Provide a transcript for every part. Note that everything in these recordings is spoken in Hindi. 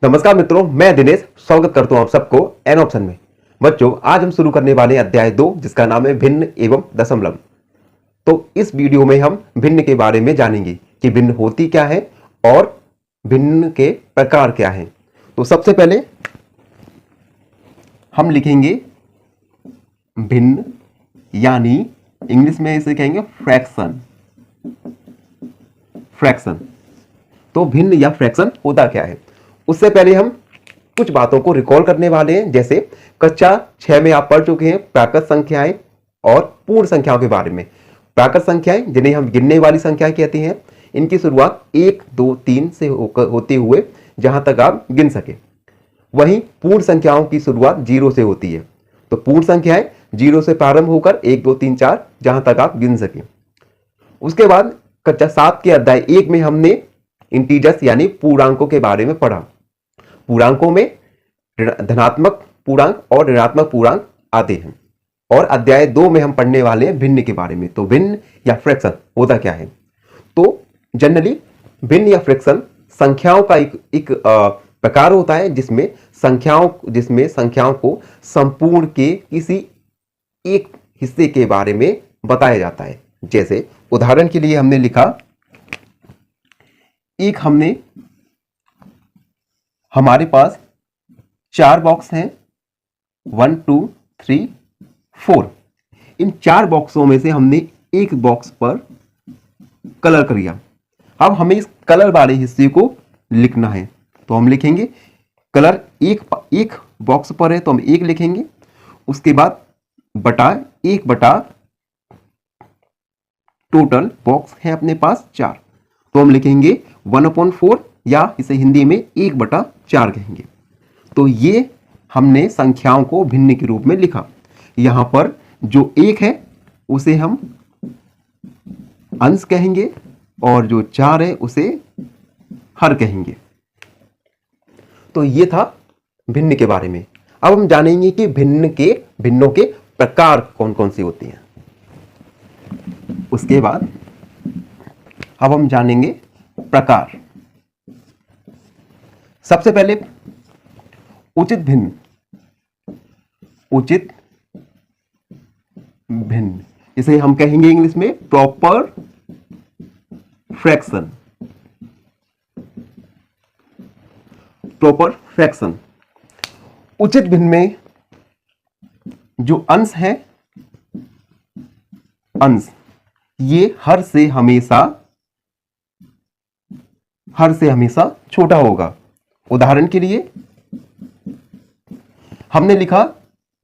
नमस्कार मित्रों, मैं दिनेश स्वागत करता हूं आप सबको एन ऑप्शन में। बच्चों, आज हम शुरू करने वाले हैं अध्याय 2 जिसका नाम है भिन्न एवं दशमलव। तो इस वीडियो में हम भिन्न के बारे में जानेंगे कि भिन्न होती क्या है और भिन्न के प्रकार क्या हैं। तो सबसे पहले हम लिखेंगे भिन्न, यानी इंग्लिश में इसे कहेंगे फ्रैक्शन। फ्रैक्शन तो भिन्न या फ्रैक्शन होता क्या है, उससे पहले हम कुछ बातों को रिकॉल करने वाले हैं। जैसे कक्षा 6 में आप पढ़ चुके हैं प्राकृत संख्याएं और पूर्ण संख्याओं के बारे में। प्राकृत संख्याएं जिन्हें हम गिनने वाली संख्याएं कहते हैं, इनकी शुरुआत 1, 2, 3 से होते हुए जहां तक आप गिन सके। वहीं पूर्ण संख्याओं की शुरुआत 0 से होती है। तो पूर्ण संख्याएं 0 से प्रारंभ होकर 1, 2, 3, 4 जहां तक आप गिन सके। उसके बाद कक्षा 7 के अध्याय 1 में हमने इंटीजर्स यानी पूर्णांकों के बारे में पढ़ा। पूर्णांकों में धनात्मक पूर्णांक और ऋणात्मक पूर्णांक आते हैं। और अध्याय 2 में हम पढ़ने वाले हैं भिन्न के बारे में। तो भिन्न या फ्रैक्शन होता क्या है। तो जनरली भिन्न या फ्रैक्शन संख्याओं का एक प्रकार होता है जिसमें संख्याओं को संपूर्ण के किसी एक हिस्से के बारे में बताया जाता है। जैसे उदाहरण के लिए हमने लिखा, हमारे पास 4 बॉक्स हैं, 1, 2, 3, 4। इन 4 बॉक्सों में से हमने एक बॉक्स पर कलर किया। अब हमें इस कलर वाले हिस्से को लिखना है। तो हम लिखेंगे कलर एक बॉक्स पर है तो हम 1 लिखेंगे। उसके बाद बटा 1 बटा टोटल बॉक्स है अपने पास 4, तो हम लिखेंगे 1/4 या इसे हिंदी में 1/4 कहेंगे। तो ये हमने संख्याओं को भिन्न के रूप में लिखा। यहां पर जो 1 है उसे हम अंश कहेंगे और जो 4 है उसे हर कहेंगे। तो ये था भिन्न के बारे में। अब हम जानेंगे कि भिन्नों के प्रकार कौन कौन से होते हैं। उसके बाद अब हम जानेंगे प्रकार। सबसे पहले उचित भिन्न। उचित भिन्न इसे हम कहेंगे इंग्लिश में प्रॉपर फ्रैक्शन। Proper fraction. उचित भिन्न में जो अंश है, अंश ये हर से हमेशा छोटा होगा। उदाहरण के लिए हमने लिखा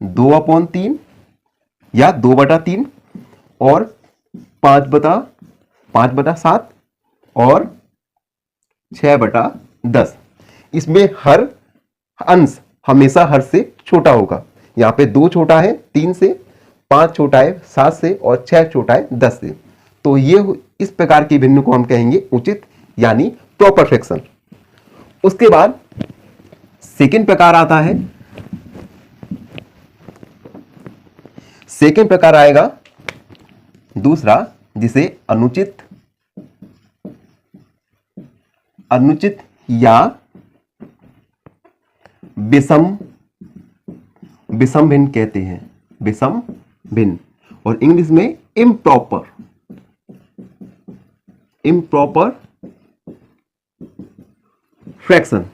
2/3 या 2/3 और 5/7 और 6/10। इसमें हर अंश हमेशा हर से छोटा होगा। यहां पे 2 छोटा है 3 से, 5 छोटा है 7 से और 6 छोटा है 10 से। तो ये इस प्रकार के भिन्न को हम कहेंगे उचित यानी प्रॉपर फ्रैक्शन। उसके बाद सेकंड प्रकार आता है। सेकंड प्रकार आएगा दूसरा, जिसे अनुचित या विषम भिन्न कहते हैं। विषम भिन्न और इंग्लिश में इम्प्रॉपर फ्रैक्शन।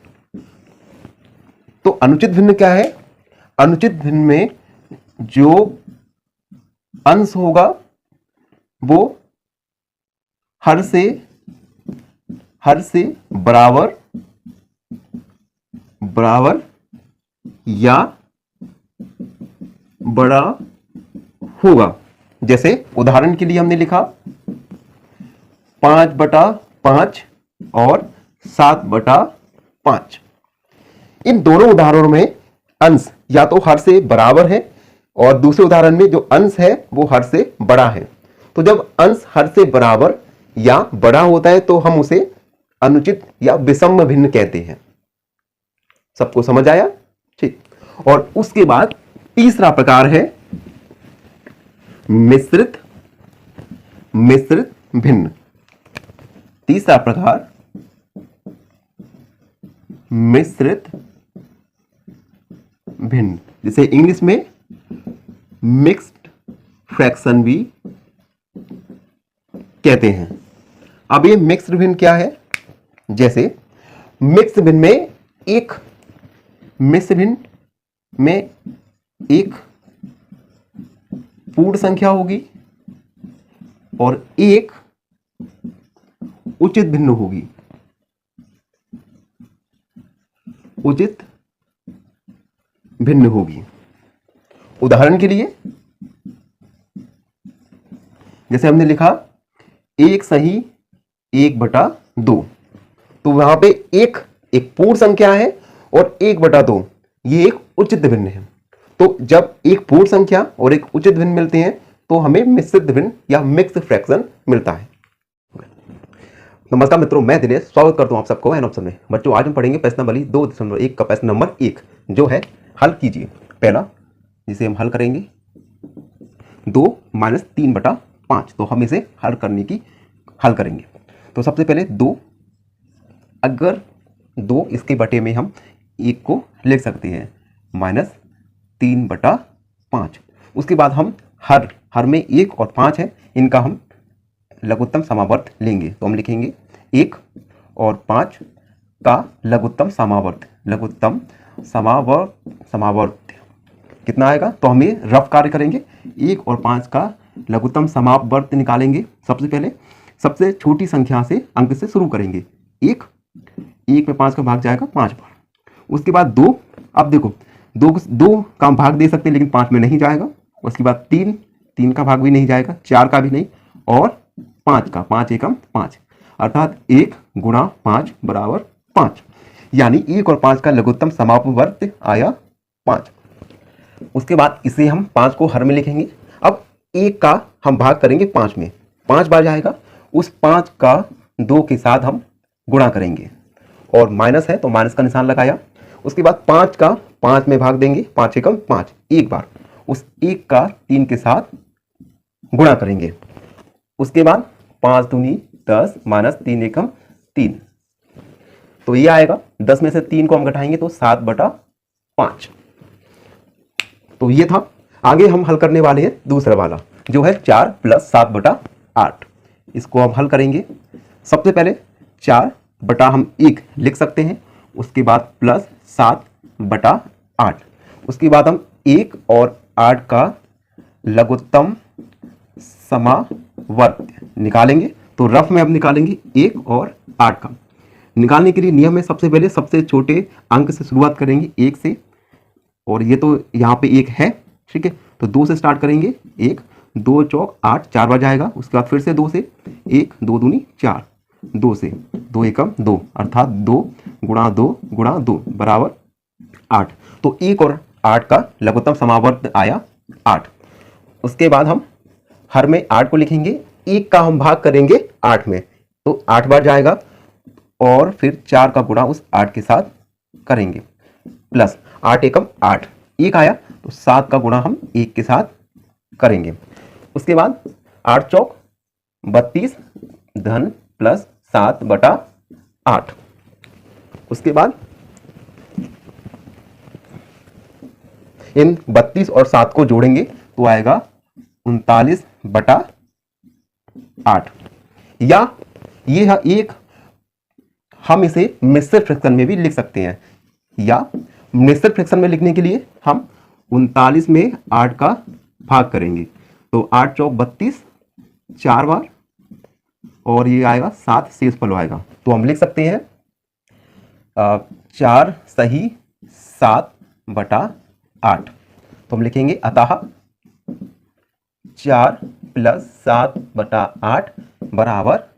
तो अनुचित भिन्न क्या है। अनुचित भिन्न में जो अंश होगा वो हर से बराबर या बड़ा होगा। जैसे उदाहरण के लिए हमने लिखा 5/5 और 7/5। इन दोनों उदाहरणों में अंश या तो हर से बराबर है और दूसरे उदाहरण में जो अंश है वो हर से बड़ा है। तो जब अंश हर से बराबर या बड़ा होता है तो हम उसे अनुचित या विषम भिन्न कहते हैं। सबको समझ आया? ठीक। और उसके बाद तीसरा प्रकार है मिश्रित भिन्न। तीसरा प्रकार मिश्रित भिन्न, जिसे इंग्लिश में मिक्स्ड फ्रैक्शन भी कहते हैं। अब ये मिक्स्ड भिन्न क्या है? जैसे मिक्स्ड भिन्न में एक मिश्र भिन्न में एक पूर्ण संख्या होगी और एक उचित भिन्न होगी। उचित भिन्न होगी। उदाहरण के लिए जैसे हमने लिखा 1/1/2, तो वहां पे एक पूर्ण संख्या है और 1/2 ये एक उचित भिन्न है। तो जब एक पूर्ण संख्या और एक उचित भिन्न मिलते हैं तो हमें मिश्रित भिन्न या मिक्स्ड फ्रैक्शन मिलता है। नमस्कार मित्रों, मैं दिनेश स्वागत करता हूं आप सबको एन ऑप्शन में। बच्चों, आज हम पढ़ेंगे प्रश्न नंबर 2.1 का प्रश्न नंबर 1 जो है हल कीजिए। पहला जिसे हम हल करेंगे 2 - 3/5, तो हम इसे हल करेंगे। तो सबसे पहले 2, अगर 2 इसके बटे में हम 1 को लिख सकते हैं -3/5। उसके बाद हम हर में 1 और 5 है, इनका हम लघुत्तम समावर्त लेंगे। तो हम लिखेंगे 1 और 5 का लघुत्तम समावर्त कितना आएगा? तो हम ये रफ कार्य करेंगे। 1 और 5 का लघुत्तम समावर्त निकालेंगे। सबसे पहले सबसे छोटी संख्या से अंक से शुरू करेंगे। 1 में 5 का भाग जाएगा 5 बार। उसके बाद 2, अब देखो 2 का भाग दे सकते हैं लेकिन 5 में नहीं जाएगा। उसके बाद 3 का भाग भी नहीं जाएगा, 4 का भी नहीं, और 5 का 5 एकम 5, अर्थात 1 × 5 = 5। यानी 1 और 5 का लघुत्तम समावर्त आया 5। उसके बाद इसे हम 5 को हर में लिखेंगे। अब 1 का हम भाग करेंगे 5 में, 5 बार जाएगा। उस 5 का 2 के साथ हम गुणा करेंगे और माइनस है तो माइनस का निशान लगाया। उसके बाद 5 का 5 में भाग देंगे, 5 एकम 5 एक बार। उस 1 का 3 के साथ गुणा करेंगे। उसके बाद 5 दूनी 10 - 3 एकम 3, तो ये आएगा। 10 में से 3 को हम घटाएंगे तो 7/5। तो ये था। आगे हम हल करने वाले हैं दूसरा वाला जो है 4 + 7/8। इसको हम हल करेंगे। सबसे पहले 4 बटा हम 1 लिख सकते हैं, उसके बाद प्लस 7/8। उसके बाद हम 1 और 8 का लघुत्तम समावर्त निकालेंगे। तो रफ में अब निकालेंगे 1 और 8 का। निकालने के लिए नियम है सबसे पहले सबसे छोटे अंक से शुरुआत करेंगे 1 से, और ये तो यहाँ पे 1 है, ठीक है। तो 2 से स्टार्ट करेंगे। 1 2 चौक 8, 4 बार जाएगा। उसके बाद फिर से 2 से, 1 2 दूनी 4, 2 से 2 एकम 2, अर्थात 2 × 2 × 2 = 8। तो 1 और 8 का लघुत्तम समावर्त आया 8। उसके बाद हम हर में 8 को लिखेंगे। 1 का हम भाग करेंगे 8 में, तो 8 बार जाएगा और फिर 4 का गुणा उस 8 के साथ करेंगे, प्लस 8 एकम 8, 1 आया तो 7 का गुणा हम 1 के साथ करेंगे। उसके बाद 8 चौक 32 धन प्लस 7/8। उसके बाद इन 32 और 7 को जोड़ेंगे तो आएगा 39/8। या ये है एक, हम इसे मिश्रित फ्रैक्शन में भी लिख सकते हैं। या मिश्रित फ्रैक्शन में लिखने के लिए हम 39 में 8 का भाग करेंगे। तो 8 चौक 32, 4 बार, और ये आएगा 7 शेष फल आएगा। तो हम लिख सकते हैं 4 सही 7/8। तो हम लिखेंगे अतः 4 + 7/8 =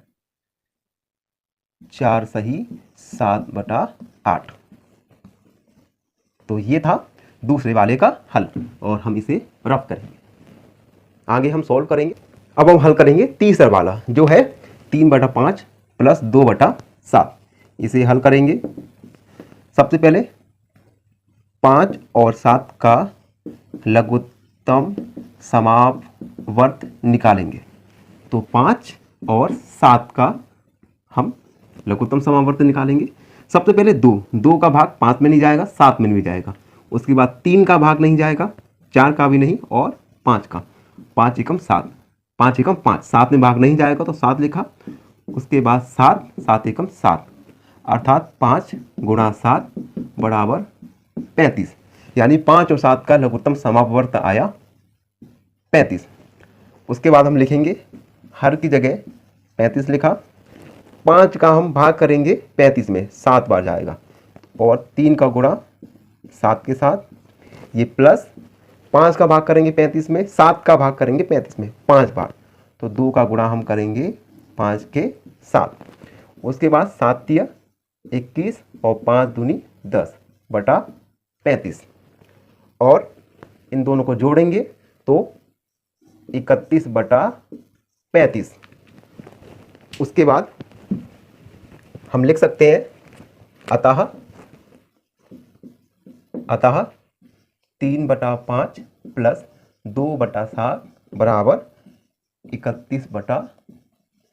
4 सही 7/8। तो ये था दूसरे वाले का हल, और हम इसे रफ करेंगे। आगे हम सॉल्व करेंगे। अब हम हल करेंगे तीसरा वाला जो है 3/5 + 2/7। इसे हल करेंगे। सबसे पहले 5 और 7 का लघुत्तम समावर्त निकालेंगे। तो 5 और 7 का हम लघुत्तम समावर्त निकालेंगे। सबसे पहले 2 का भाग 5 में नहीं जाएगा, 7 में नहीं जाएगा। उसके बाद 3 का भाग नहीं जाएगा, 4 का भी नहीं, और 5 का। 5 एकम 7, 5 एकम 5, 7 में भाग नहीं जाएगा तो 7 लिखा। उसके बाद 7, 7 एकम 7, अर्थात 5 गुणा 7 बराबर 35। यानी 5 और 7 का लघुत्तम समापवर्त आया 35। उसके बाद हम लिखेंगे हर की जगह 35 लिखा। 5 का हम भाग करेंगे 35 में, 7 बार जाएगा, और 3 का गुणा 7 के साथ, ये प्लस 5 का भाग करेंगे 35 में, 7 का भाग करेंगे 35 में 5 बार, तो 2 का गुणा हम करेंगे 5 के साथ। उसके बाद 7 तिया 21 और 5 दूनी 10 बटा 35, और इन दोनों को जोड़ेंगे तो 31 बटा 35। उसके बाद हम लिख सकते हैं अतः 3 बटा 5 प्लस 2 बटा 7 बराबर 31 बटा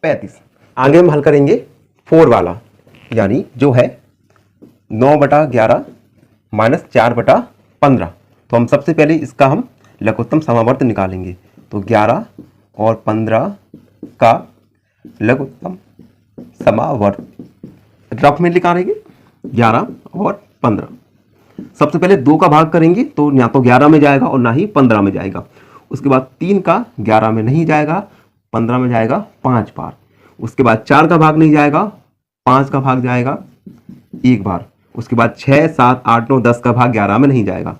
35। आगे हम हल करेंगे 4 वाला, यानी जो है 9 बटा 11 माइनस 4 बटा 15। तो हम सबसे पहले इसका हम लघुत्तम समावर्त निकालेंगे। तो 11 और 15 का लघुत्तम समावर्त रफ में निकालेंगे, 11 और 15। सबसे पहले 2 का भाग करेंगे तो ना तो 11 में जाएगा और ना ही 15 में जाएगा। उसके बाद 3 का 11 में नहीं जाएगा, 15 में जाएगा 5 बार। उसके बाद 4 का भाग नहीं जाएगा, 5 का भाग जाएगा 1 बार। उसके बाद 6, 7, 8, 9, 10 का भाग 11 में नहीं जाएगा,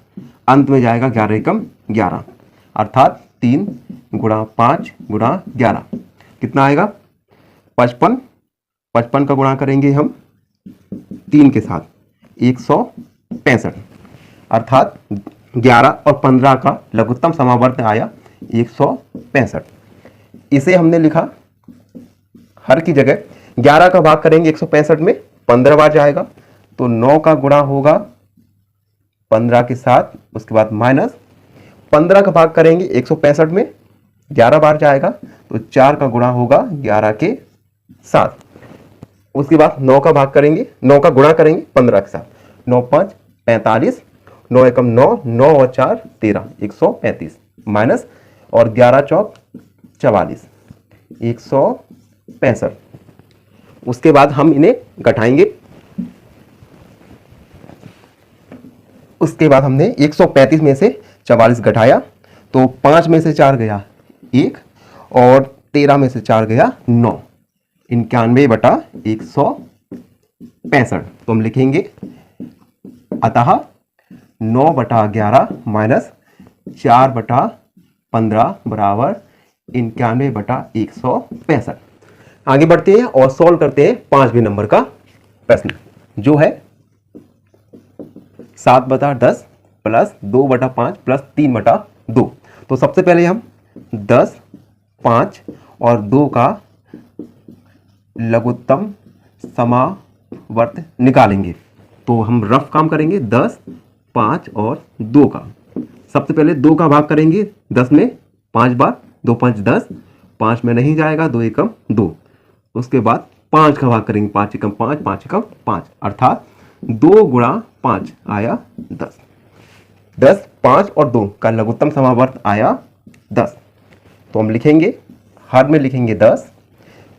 अंत में जाएगा 11 एकम 11, अर्थात 3 गुणा 5 गुणा 11 कितना आएगा 55। 55 का गुणा करेंगे हम 3 के साथ, 165, अर्थात 11 और 15 का लघुत्तम समावर्त आया 165। इसे हमने लिखा हर की जगह 11 का भाग करेंगे 165 में, 15 बार जाएगा, तो 9 का गुणा होगा 15 के साथ। उसके बाद माइनस 15 का भाग करेंगे 165 में, 11 बार जाएगा, तो 4 का गुणा होगा 11 के साथ। उसके बाद 9 का भाग करेंगे, 9 का गुणा करेंगे 15 के साथ, 9 5 45, 9 एकम 9, 9 और 4 13, 135 माइनस, और 11 चौक 44, 165। उसके बाद हम इन्हें घटाएंगे। उसके बाद हमने 135 में से 44 घटाया तो 5 में से 4 गया 1, और 13 में से 4 गया 9, 91 बटा 165। तो हम लिखेंगे अतः 9 बटा 11 माइनस 4 बटा 15 बराबर 91 बटा 165। आगे बढ़ते हैं और सॉल्व करते हैं 5वें नंबर का प्रश्न, जो है 7 बटा 10 प्लस 2 बटा 5 प्लस 3 बटा 2। तो सबसे पहले हम 10, 5 और 2 का लघुत्तम समावर्त निकालेंगे। तो हम रफ काम करेंगे 10, 5 और 2 का। सबसे पहले 2 का भाग करेंगे 10 में 5 बार, 2 5 10, 5 में नहीं जाएगा, 2 एकम 2। उसके बाद 5 का भाग करेंगे 5 एकम 5, 5 एकम 5, अर्थात 2 गुणा 5 आया 10। 10, 5 और 2 का लघुत्तम समावर्त आया 10। तो हम लिखेंगे हर में लिखेंगे 10,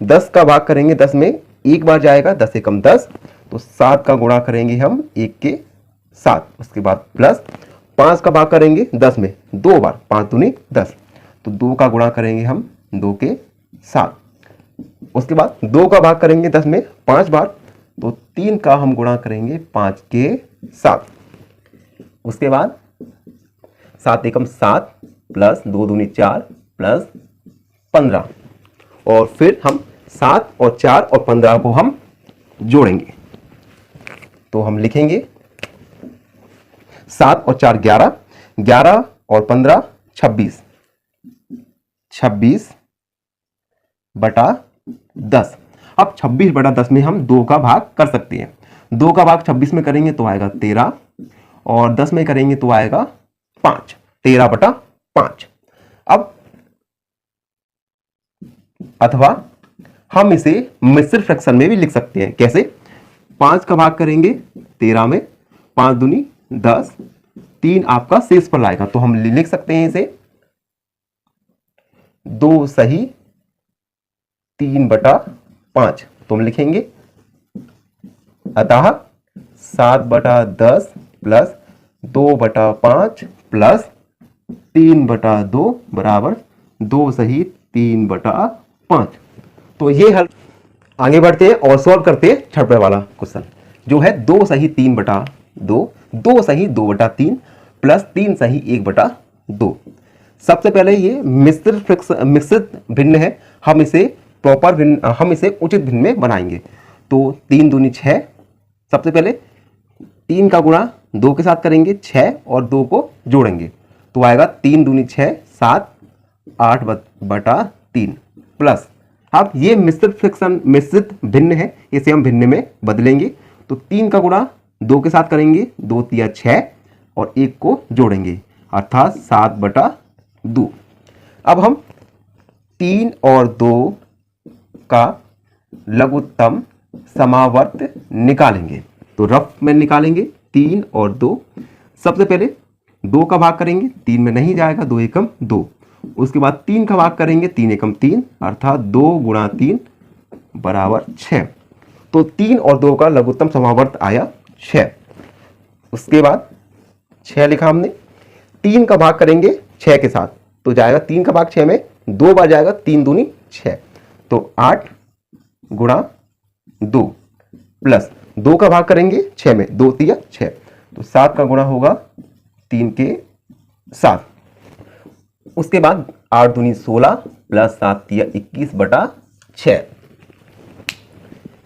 10 का भाग करेंगे 10 में 1 बार जाएगा, 10 एकम 10, तो 7 का गुणा करेंगे हम 1 के साथ। उसके बाद प्लस 5 का भाग करेंगे 10 में 2 बार, 5 दूनी 10, तो 2 का गुणा करेंगे हम 2 के साथ। उसके बाद 2 का भाग करेंगे 10 में 5 बार, तो 3 का हम गुणा करेंगे 5 के साथ। उसके बाद 7 एकम 7 प्लस 2 दूनी 4 प्लस 15, और फिर हम 7 और 4 और 15 को हम जोड़ेंगे। तो हम लिखेंगे 7 और 4 11, 11 और 15 26, 26 बटा 10। अब 26 बटा 10 में हम 2 का भाग कर सकते हैं। 2 का भाग 26 में करेंगे तो आएगा 13, और 10 में करेंगे तो आएगा 5, 13 बटा 5। अब अथवा हम इसे मिश्र फ्रैक्शन में भी लिख सकते हैं। कैसे? 5 का भाग करेंगे 13 में, 5 दूनी 10, 3 आपका शेष पर आएगा, तो हम लिख सकते हैं इसे 2 सही 3/5। तो हम लिखेंगे अतः 7/10 प्लस 2/5 प्लस 3/2 बराबर 2 सही 3/5। तो ये हल। आगे बढ़ते हैं और सॉल्व करते हैं छठवें वाला क्वेश्चन, जो है 2 सही 3/2, 2 सही 2/3 प्लस 3 सही 1/2। सबसे पहले ये मिश्रित भिन्न है, हम इसे हम इसे उचित भिन्न में बनाएंगे। तो 3 दूनी 6, सबसे पहले 3 का गुणा 2 के साथ करेंगे, 6 और 2 को जोड़ेंगे तो आएगा 3 दूनी 6 7 8/3 प्लस, अब ये मिश्रित भिन्न है, इसे हम भिन्न में बदलेंगे। तो 3 का गुणा 2 के साथ करेंगे, 2 तिया 6 और 1 को जोड़ेंगे अर्थात 7/2। अब हम 3 और 2 का लघुत्तम समावर्त निकालेंगे, तो रफ में निकालेंगे 3 और 2। सबसे पहले 2 का भाग करेंगे, 3 में नहीं जाएगा, 2 एकम 2। उसके बाद 3 का भाग करेंगे, 3 एकम 3 अर्थात 2 गुणा 3 बराबर 6। तो 3 और 2 का लघुत्तम समावर्त आया 6। उसके बाद 6 लिखा हमने, 3 का भाग करेंगे 6 के साथ तो जाएगा 3 का भाग 6 में 2 बार जाएगा, 3 दूनी 6 तो 8 गुणा 2 प्लस 2 का भाग करेंगे 6 में, 2 तिया 6 तो 7 का गुणा होगा 3 के 7। उसके बाद 8 दूनी 16 प्लस 7 तिया 21/6।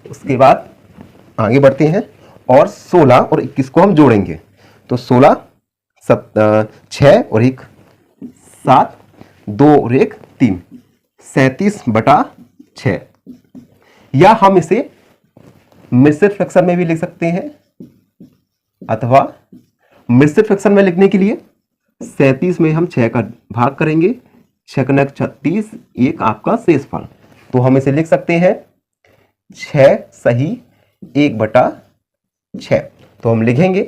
उसके बाद आगे बढ़ते हैं और 16 और 21 को हम जोड़ेंगे तो 16 6 और 1 7, 2 और 1 3, 37/6। या हम इसे मिश्रित फ्रैक्शन में भी लिख सकते हैं, अथवा मिश्रित फ्रैक्शन में लिखने के लिए 37 में हम 6 का भाग करेंगे, 6 36, 1 आपका शेषफल। तो हम इसे लिख सकते हैं 6 सही 1/6। तो हम लिखेंगे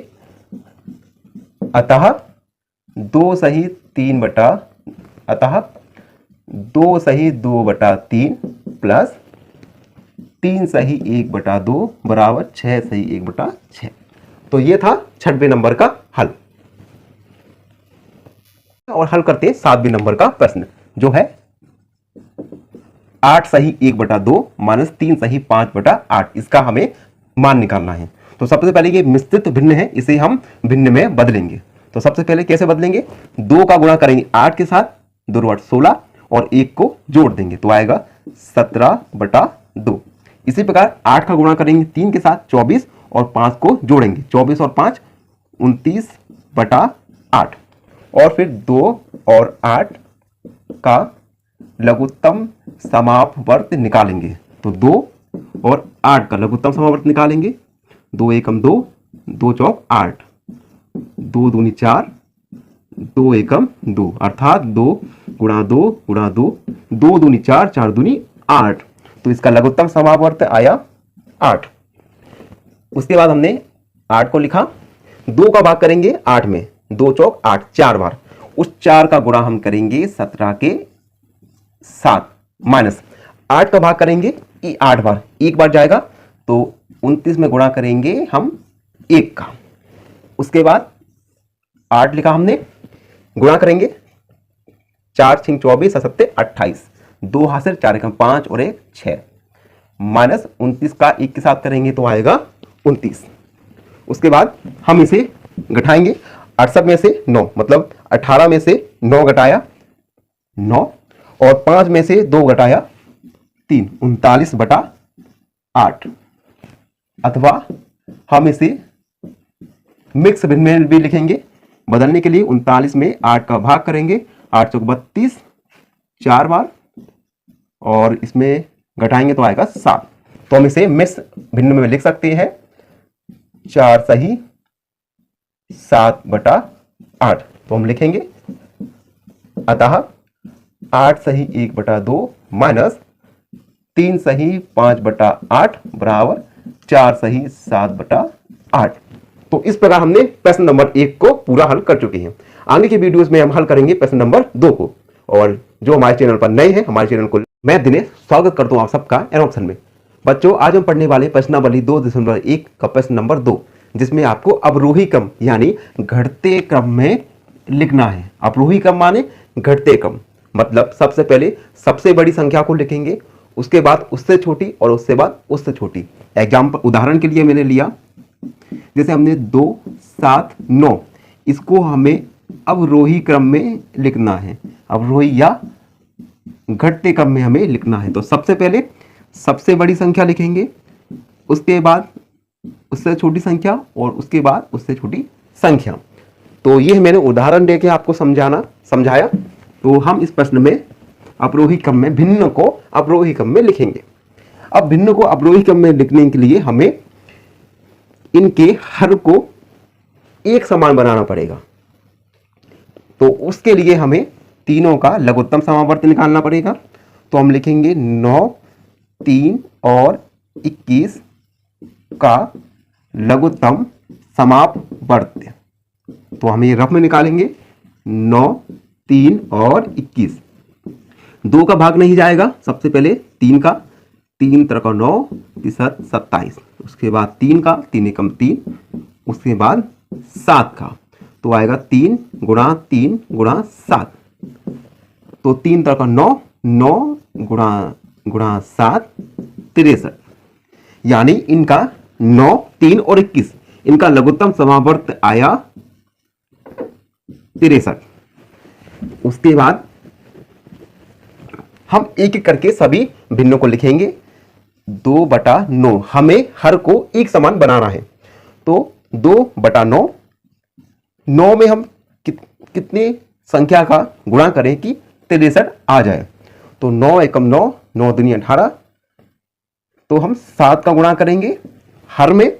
अतः 2 सही 2/3 प्लस 3 सही 1/2 बराबर 6 सही 1/6। तो ये था 6वें नंबर का हल। और हल करते हैं 7वें नंबर का प्रश्न, जो है 8 सही 1/2 माइनस 3 सही 5/8। इसका हमें मान निकालना है। तो सबसे पहले ये मिश्रित भिन्न है, इसे हम भिन्न में बदलेंगे। तो सबसे पहले कैसे बदलेंगे, 2 का गुणा करेंगे 8 के साथ, 2 8 16 और 1 को जोड़ देंगे तो आएगा 17/2। इसी प्रकार 8 का गुणा करेंगे 3 के साथ, 24 और 5 को जोड़ेंगे, 24 और 5 29/8 और फिर 2 और 8 का लघुत्तम समापवर्त निकालेंगे। तो 2 और 8 का लघुत्तम समापवर्त निकालेंगे, 2 एकम 2, 2 चौक 8, 2 दूनी 4, 2 एकम 2 अर्थात 2 गुणा 2 गुणा 2, 2 दूनी 4, 4 दूनी 8। तो इसका लघुत्तम समापवर्त आया 8। उसके बाद हमने 8 को लिखा, 2 का भाग करेंगे 8 में, 2 चौक 8 4 बार, उस 4 का गुणा हम करेंगे 17 के 7 माइनस 8 का भाग करेंगे 8 बार, 1 बार जाएगा तो 29 में गुणा करेंगे हम 1 का। उसके बाद 8 लिखा हमने, गुणा करेंगे 4 6 24 7 28, 2 हासिल 4 एकम 5 और 1 6 माइनस 29 का 1 के साथ करेंगे तो आएगा 29। उसके बाद हम इसे घटाएंगे, 68 में से 9 मतलब 18 में से 9 घटाया 9 और 5 में से 2 घटाया 3, 39/8। अथवा हम इसे मिक्स भिन्न में भी लिखेंगे, बदलने के लिए 39 में 8 का भाग करेंगे, 8 चौक 32 4 बार और इसमें घटाएंगे तो आएगा 7। तो हम इसे मिक्स भिन्न में लिख सकते हैं 4 सही 7/8। तो हम लिखेंगे अतः 8 सही 1/2 माइनस 3 सही 5/8 बराबर 4 सही 7/8। तो इस प्रकार हमने प्रश्न नंबर 1 को पूरा हल कर चुके हैं। आगे के वीडियोस में हम हल करेंगे प्रश्न नंबर 2 को। और जो हमारे चैनल पर नए हैं, हमारे चैनल को मैं दिनेश स्वागत करता हूं आप सबका एन ऑप्शन में। बच्चों, आज हम पढ़ने वाले प्रश्नावली 2.1 का प्रश्न नंबर 2, जिसमें आपको अवरोही क्रम यानी घटते क्रम में लिखना है। अवरोही क्रम माने घटते क्रम, मतलब सबसे पहले सबसे बड़ी संख्या को लिखेंगे, उसके बाद उससे छोटी और उससे बाद उससे छोटी। एग्जाम्पल उदाहरण के लिए मैंने लिया, जैसे हमने 2 7 9, इसको हमें अवरोही क्रम में लिखना है। अवरोही या घटते क्रम में हमें लिखना है। तो सबसे पहले सबसे बड़ी संख्या लिखेंगे, उसके बाद उससे छोटी संख्या और उसके बाद उससे छोटी संख्या। तो ये मैंने उदाहरण देके आपको समझाया। तो हम इस प्रश्न में अवरोही क्रम में भिन्न को अवरोही क्रम में लिखेंगे। अब भिन्न को अवरोही क्रम में लिखने के लिए हमें इनके हर को एक समान बनाना पड़ेगा। तो उसके लिए हमें तीनों का लघुत्तम समावर्त निकालना पड़ेगा। तो हम लिखेंगे 9, 3 और 21 का लघुत्तम समापवर्त। तो हम ये रफ में निकालेंगे 9, 3 और 21। 2 का भाग नहीं जाएगा। सबसे पहले 3 का, 3 3 का 9, 3 27, उसके बाद 3 का, 3 एकम 3, उसके बाद 7 का। तो आएगा 3 गुणा 3 गुणा 7। तो 3 3 का 9, 9 गुणा 7 63। यानी इनका 9, 3 और 21 इनका लघुत्तम समावर्त आया 63। उसके बाद हम एक एक करके सभी भिन्नों को लिखेंगे। 2/9 हमें हर को एक समान बनाना है। तो 2/9, 9 में हम कितने संख्या का गुणा करें कि 63 आ जाए। तो 9 एकम 9, 9 दूनी 18। तो हम 7 का गुणा करेंगे हर में,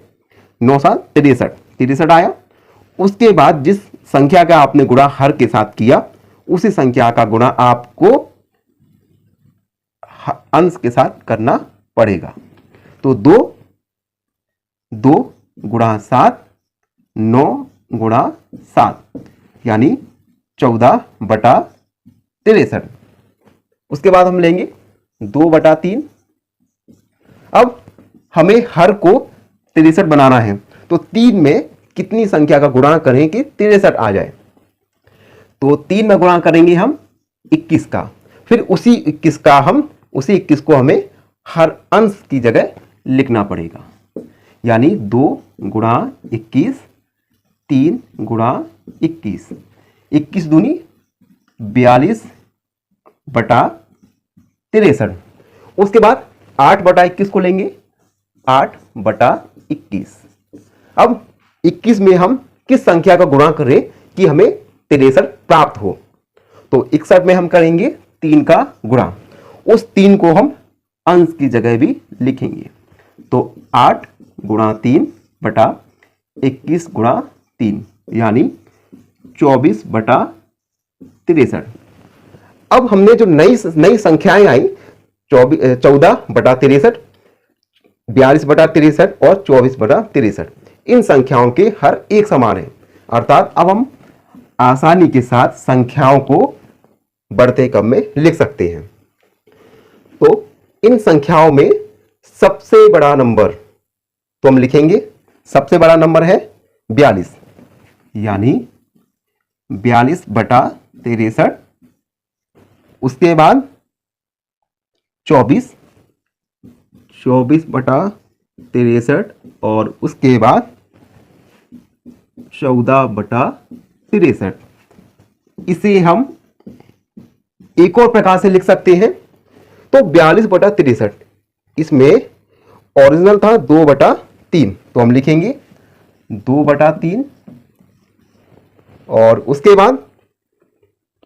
9 7 63 आया। उसके बाद जिस संख्या का आपने गुणा हर के साथ किया, उसी संख्या का गुणा आपको अंश के साथ करना पड़ेगा। तो 2 गुणा 7, 9 गुणा 7, यानी 14/63। उसके बाद हम लेंगे 2/3। अब हमें हर को 63 बनाना है। तो 3 में कितनी संख्या का गुणा करें कि 63 आ जाए। तो 3 में गुणा करेंगे हम 21 का। फिर उसी 21 को हमें हर अंश की जगह लिखना पड़ेगा। यानी 2 गुणा 21, 3 गुणा 21, 21 दूनी 42/63। उसके बाद 8/21 को लेंगे, 8/21। अब 21 में हम किस संख्या का गुणा करें कि हमें 63 प्राप्त हो। तो 61 में हम करेंगे 3 का गुणा। उस 3 को हम अंश की जगह भी लिखेंगे। तो 8 गुणा 3/21 गुणा 3, यानी 24/63। अब हमने जो नई संख्याएं आई, 14/63, 42/63 और 24/63, इन संख्याओं के हर एक समान है। अर्थात अब हम आसानी के साथ संख्याओं को बढ़ते क्रम में लिख सकते हैं। तो इन संख्याओं में सबसे बड़ा नंबर तो हम लिखेंगे, सबसे बड़ा नंबर है 42, यानी 42/63। उसके बाद 24/63 और उसके बाद 14/63। इसे हम एक और प्रकार से लिख सकते हैं। तो 42/63, इसमें ओरिजिनल था 2/3, तो हम लिखेंगे 2/3 और उसके बाद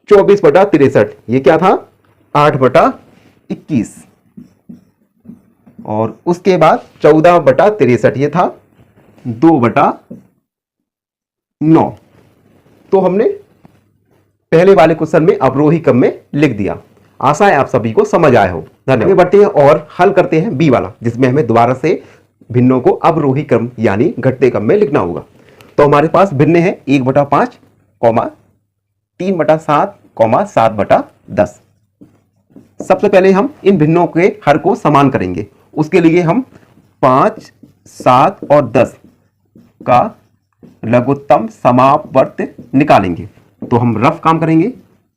24/63, ये क्या था 8/21 और उसके बाद 14/63, ये था 2/9। तो हमने पहले वाले क्वेश्चन में अवरोही क्रम में लिख दिया। आशा है आप सभी को समझ आया हो। धन्यवाद। आगे बढ़ते हैं और हल करते हैं बी वाला, जिसमें हमें दोबारा से भिन्नों को अवरोही क्रम यानी घटते क्रम में लिखना होगा। तो हमारे पास भिन्न है 1/5, 3/7, 7/10। सबसे पहले हम इन भिन्नों के हर को समान करेंगे। उसके लिए हम 5, 7 और 10 का लघुत्तम समापवर्त निकालेंगे। तो हम रफ काम करेंगे।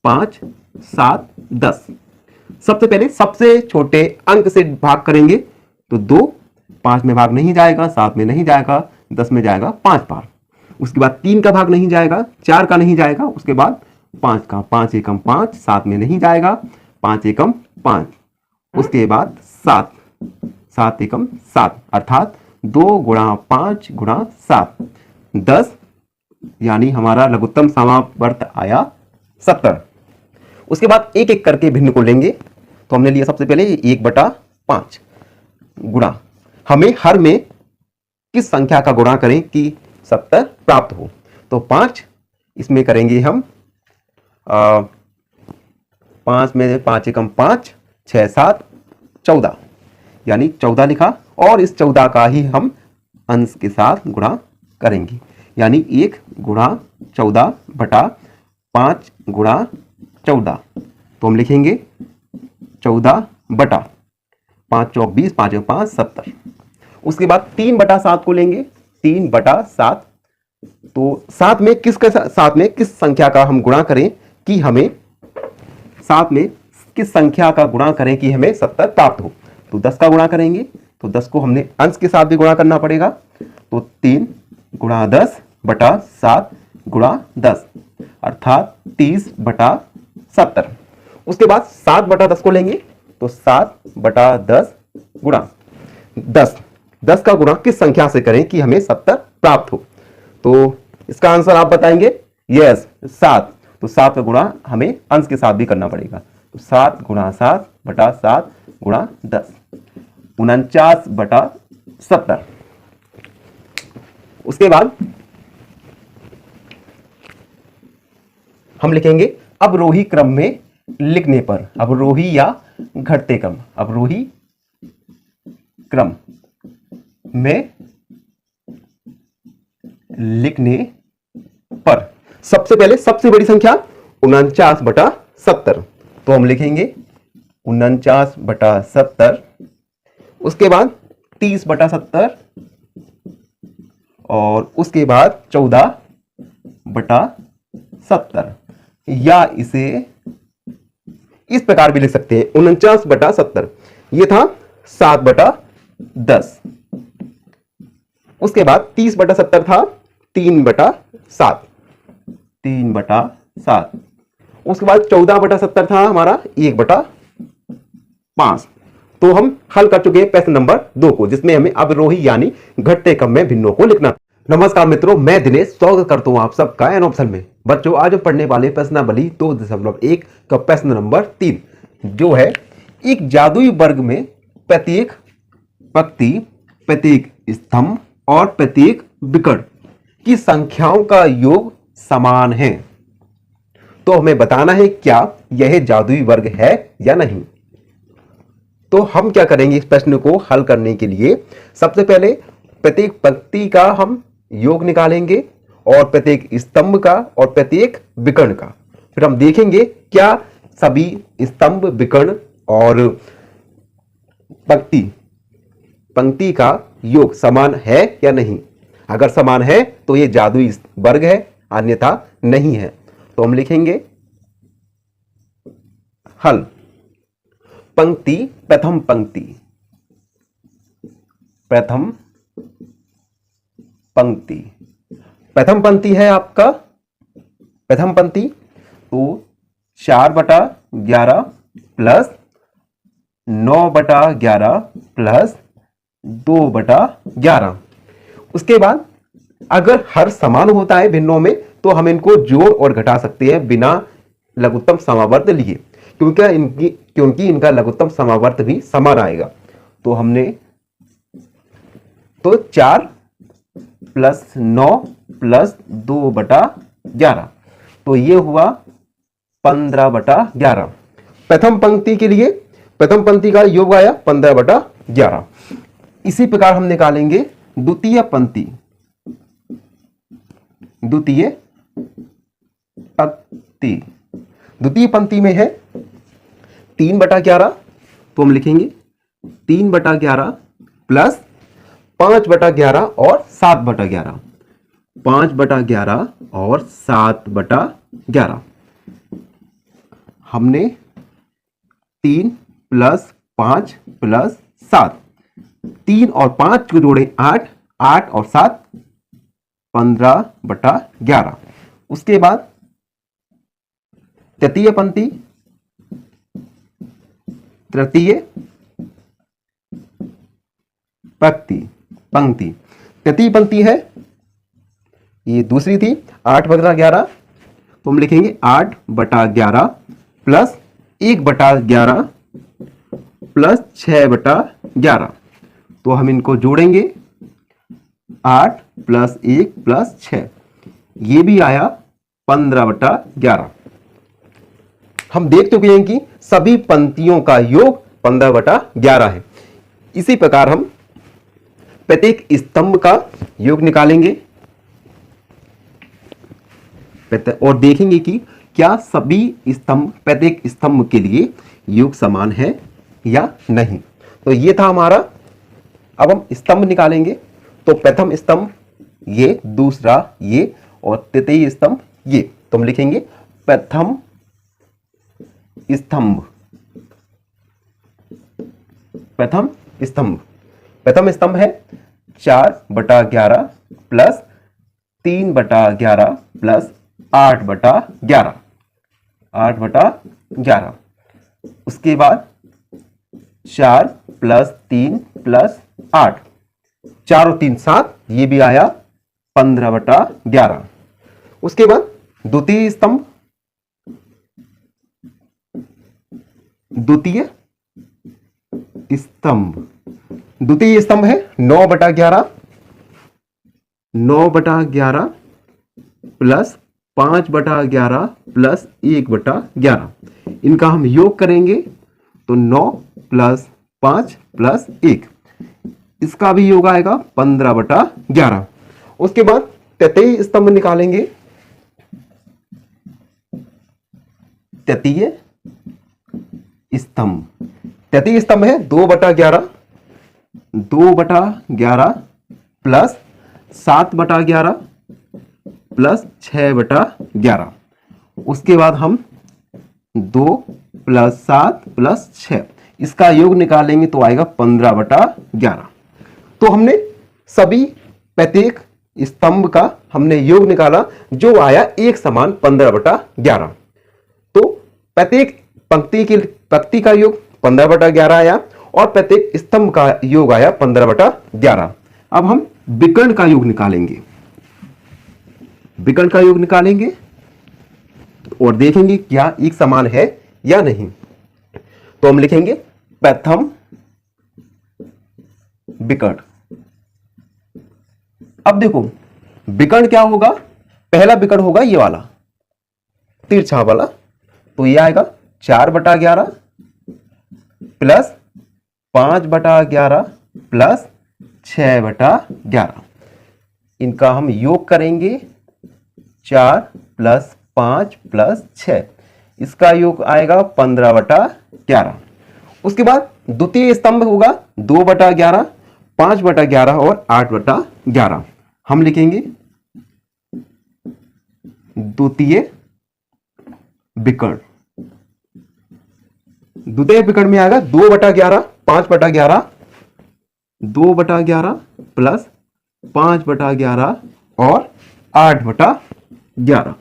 5, 7, 10। सबसे पहले सबसे छोटे अंक से भाग करेंगे तो 2, 5 में भाग नहीं जाएगा, 7 में नहीं जाएगा, 10 में जाएगा 5 बार। उसके बाद 3 का भाग नहीं जाएगा, 4 का नहीं जाएगा, उसके बाद 5 का, 5 एकम 5, 7 में नहीं जाएगा, 5 एकम 5। उसके बाद 7, 7 एकम 7 अर्थात 2 गुणा 5 गुणा 7, 10 यानी हमारा लघुत्तम समापवर्त आया 70। उसके बाद एक एक करके भिन्न को लेंगे। तो हमने लिया सबसे पहले 1/5 गुणा, हमें हर में किस संख्या का गुणा करें कि 70 प्राप्त हो। तो 5 इसमें करेंगे हम 5 में 5 एकम 5, 6, 7, 14 यानी 14 लिखा। और इस 14 का ही हम अंश के साथ गुणा करेंगे यानी 1 गुणा 14/5 गुणा 14। तो हम लिखेंगे 14/5 चौक 20, 5 5 70। उसके बाद 3/7 को लेंगे। 3/7 तो 7 में साथ में किस संख्या का हम गुणा करें कि हमें 7 में किस संख्या का गुणा करें कि हमें 70 प्राप्त हो। तो 10 का गुणा करेंगे। तो 10 को हमने अंश के साथ भी गुणा करना पड़ेगा। तो 3 गुणा 10/7 गुणा 10 अर्थात 30/70। उसके बाद 7/10 को लेंगे। तो 7/10 गुणा 10 का गुणा किस संख्या से करें कि हमें 70 प्राप्त हो। तो इसका आंसर आप बताएंगे। यस 7। तो 7 का गुणा हमें अंश के साथ भी करना पड़ेगा। तो 7 गुणा 7/7 गुणा 10 49/70। उसके बाद हम लिखेंगे अवरोही क्रम में लिखने पर, अवरोही या घटते क्रम, अवरोही क्रम में लिखने पर सबसे पहले सबसे बड़ी संख्या 49/70। तो हम लिखेंगे 49/70। उसके बाद 30/70 और उसके बाद 14/70 या इसे इस प्रकार भी लिख सकते हैं 49/70। यह था 7/10। उसके बाद 30/70 था 3/7, 3/7। उसके बाद 14/70 था हमारा 1/5। तो हम हल कर चुके हैं प्रश्न नंबर 2 को, जिसमें हमें अवरोही यानी घटते क्रम में भिन्नों को लिखना। नमस्कार मित्रों, मैं दिनेश स्वागत करता हूं आप सबका एन ऑप्शन में। बच्चों आज हम पढ़ने वाले प्रश्नावली 2.1 का प्रश्न नंबर 3, जो है एक जादुई वर्ग में प्रत्येक पंक्ति, प्रत्येक स्तंभ और प्रत्येक विकर्ण की संख्याओं का योग समान है। तो हमें बताना है क्या यह जादुई वर्ग है या नहीं। तो हम क्या करेंगे इस प्रश्न को हल करने के लिए, सबसे पहले प्रत्येक पंक्ति का हम योग निकालेंगे और प्रत्येक स्तंभ का और प्रत्येक विकर्ण का। फिर हम देखेंगे क्या सभी स्तंभ, विकर्ण और पंक्ति का योग समान है या नहीं। अगर समान है तो यह जादुई वर्ग है, अन्यथा नहीं है। तो हम लिखेंगे हल। पंक्ति, प्रथम पंक्ति, प्रथम पंक्ति, प्रथम पंक्ति है आपका प्रथम पंक्ति। तो 4/11 प्लस 9/11 प्लस 2/11। उसके बाद अगर हर समान होता है भिन्नों में तो हम इनको जोड़ और घटा सकते हैं बिना लघुत्तम समावर्त लिए, क्योंकि इनका लघुत्तम समावर्त भी समान आएगा। तो हमने 4 प्लस 9 प्लस 2/11, तो ये हुआ 15/11। प्रथम पंक्ति के लिए प्रथम पंक्ति का योग आया 15/11। इसी प्रकार हम निकालेंगे द्वितीय पंक्ति, द्वितीय पंक्ति। द्वितीय पंक्ति में है 3/11, तो हम लिखेंगे 3/11 प्लस 5/11 और 7/11, 5/11 और 7/11। हमने 3 प्लस 5 प्लस 7, 3 और 5 को जोड़े 8, 8 और 7 15/11। उसके बाद तृतीय पंक्ति, तृतीय पंक्ति, तृतीय पंक्ति है, ये दूसरी थी 8/11, तो हम लिखेंगे 8/11 प्लस 1/11 प्लस 6/11। तो हम इनको जोड़ेंगे 8 प्लस 1 प्लस 6, ये भी आया 15/11। हम देख चुके हैं कि सभी पंक्तियों का योग 15/11 है। इसी प्रकार हम प्रत्येक स्तंभ का योग निकालेंगे और देखेंगे कि क्या सभी स्तंभ प्रत्येक स्तंभ के लिए योग समान है या नहीं। तो ये था हमारा। अब हम स्तंभ निकालेंगे। तो प्रथम स्तंभ ये, दूसरा ये और तृतीय स्तंभ ये। तो हम लिखेंगे प्रथम स्तंभ, प्रथम स्तंभ, प्रथम स्तंभ है 4/11 प्लस 3/11 प्लस 8/11, 8/11। उसके बाद 4 प्लस 3 प्लस 8, 4 और 3 7, ये भी आया 15/11। उसके बाद द्वितीय स्तंभ, द्वितीय स्तंभ, द्वितीय स्तंभ है 9/11, 9/11 प्लस 5/11 प्लस 1/11। इनका हम योग करेंगे तो 9 प्लस 5 प्लस 1, इसका भी योग आएगा 15/11। उसके बाद तृतीय स्तंभ निकालेंगे। तृतीय स्तंभ, तृतीय स्तंभ है 2/11, 2/11 प्लस 7/11 प्लस 6/11। उसके बाद हम 2 प्लस 7 प्लस 6, इसका योग निकालेंगे तो आएगा 15/11। तो हमने सभी प्रत्येक स्तंभ का हमने योग निकाला, जो आया एक समान 15/11। तो प्रत्येक पंक्ति का योग 15/11 आया और प्रत्येक स्तंभ का योग आया 15/11। अब हम विकर्ण का योग निकालेंगे, विकर्ण का योग निकालेंगे और देखेंगे क्या एक समान है या नहीं। तो हम लिखेंगे प्रथम विकर्ण। अब देखो विकर्ण क्या होगा, पहला विकर्ण होगा ये वाला तिरछा वाला, तो ये आएगा 4/11 प्लस 5/11 प्लस 6/11। इनका हम योग करेंगे 4 प्लस 5 प्लस 6, इसका योग आएगा 15/11। उसके बाद द्वितीय स्तंभ होगा 2/11, 5/11 और 8/11। हम लिखेंगे द्वितीय विकर्ण। द्वितीय विकर्ण में आएगा 2/11, 5/11, 2/11 प्लस 5/11 और 8/11।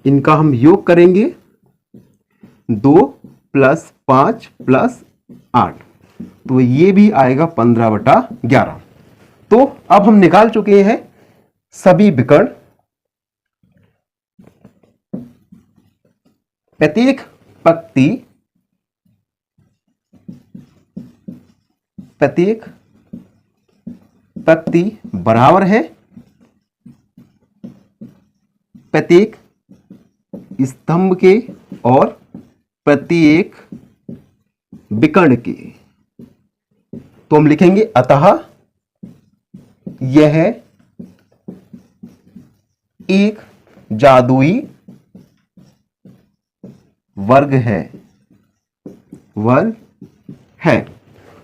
इनका हम योग करेंगे 2 प्लस 5 प्लस 8, तो ये भी आएगा 15/11। तो अब हम निकाल चुके हैं सभी विकर्ण। प्रत्येक पंक्ति, प्रत्येक पंक्ति बराबर है प्रत्येक स्तंभ के और प्रत्येक विकर्ण के। तो हम लिखेंगे अतः यह एक जादुई वर्ग है, वर्ग है।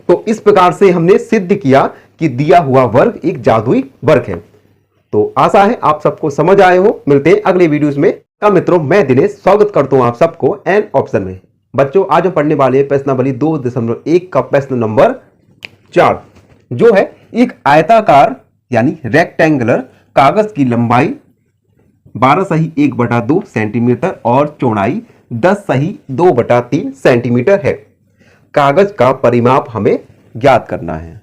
तो इस प्रकार से हमने सिद्ध किया कि दिया हुआ वर्ग एक जादुई वर्ग है। तो आशा है आप सबको समझ आए हो। मिलते हैं अगले वीडियोस में। मित्रों, मैं दिनेश स्वागत करता हूं आप सबको एन ऑप्शन में। बच्चों, आज हम पढ़ने वाले हैं प्रश्नावली 2.1 का प्रश्न नंबर 4, जो है एक आयताकार यानी रेक्टेंगुलर कागज की लंबाई 12 सही 1/2 सेंटीमीटर और चौड़ाई 10 सही 2/3 सेंटीमीटर है। कागज का परिमाप हमें ज्ञात करना है।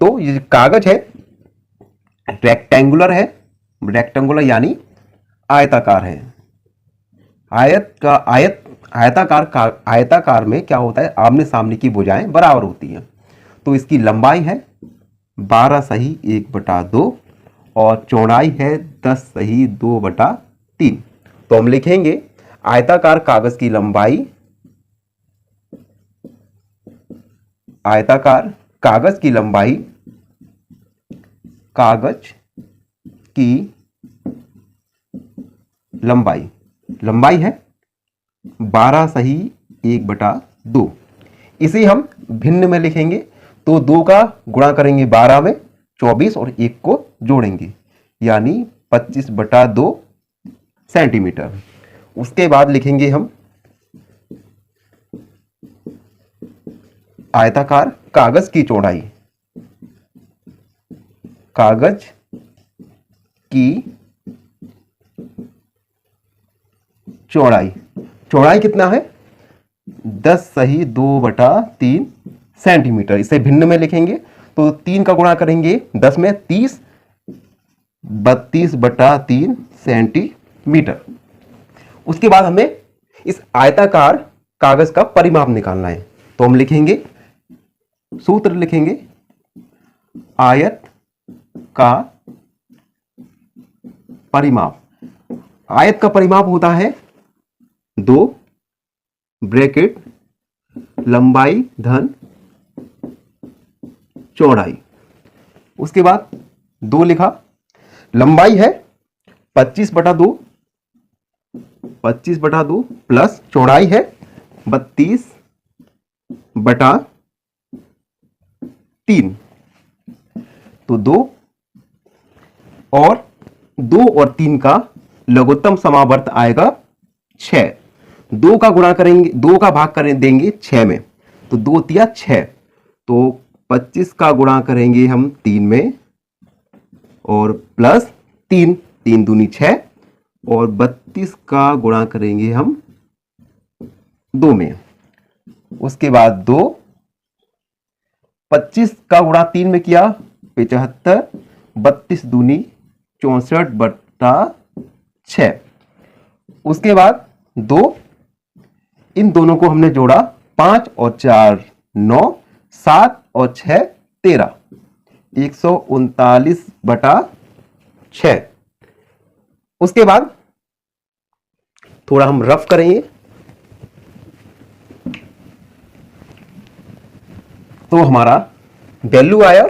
तो ये कागज है रेक्टेंगुलर है, रेक्टेंगुलर यानी आयताकार है। आयताकार में क्या होता है, आमने सामने की भुजाएं बराबर होती हैं। तो इसकी लंबाई है 12 सही 1/2 और चौड़ाई है 10 सही 2/3। तो हम लिखेंगे आयताकार कागज की लंबाई, आयताकार कागज की लंबाई, कागज की लंबाई है 12 सही 1/2। इसे हम भिन्न में लिखेंगे। तो 2 का गुणा करेंगे 12 में, 24 और 1 को जोड़ेंगे यानी 25/2 सेंटीमीटर। उसके बाद लिखेंगे हम आयताकार कागज की चौड़ाई, कागज की चौड़ाई कितना है 10 सही 2/3 सेंटीमीटर। इसे भिन्न में लिखेंगे तो 3 का गुणा करेंगे 10 में, 30, 32/3 सेंटीमीटर। उसके बाद हमें इस आयताकार कागज का परिमाप निकालना है। तो हम लिखेंगे, सूत्र लिखेंगे, आयत का परिमाप। आयत का परिमाप होता है 2 ब्रैकेट लंबाई धन चौड़ाई। उसके बाद 2 लिखा, लंबाई है 25/2 प्लस चौड़ाई है 32/3। तो 2 और 3 का लघुत्तम समावर्त आएगा 6। 2 का गुणा करेंगे, 2 का भाग करें देंगे 6 में, तो 2 तिया 6। तो 25 का गुणा करेंगे हम 3 में और प्लस 3, 3 दूनी 6 और 32 का गुणा करेंगे हम 2 में। उसके बाद 2, 25 का गुणा 3 में किया 75, 32 दूनी 64/6। उसके बाद 2, इन दोनों को हमने जोड़ा, 5 और 4 9, 7 और 6 13, 139/6। उसके बाद थोड़ा हम रफ करेंगे तो हमारा वैल्यू आया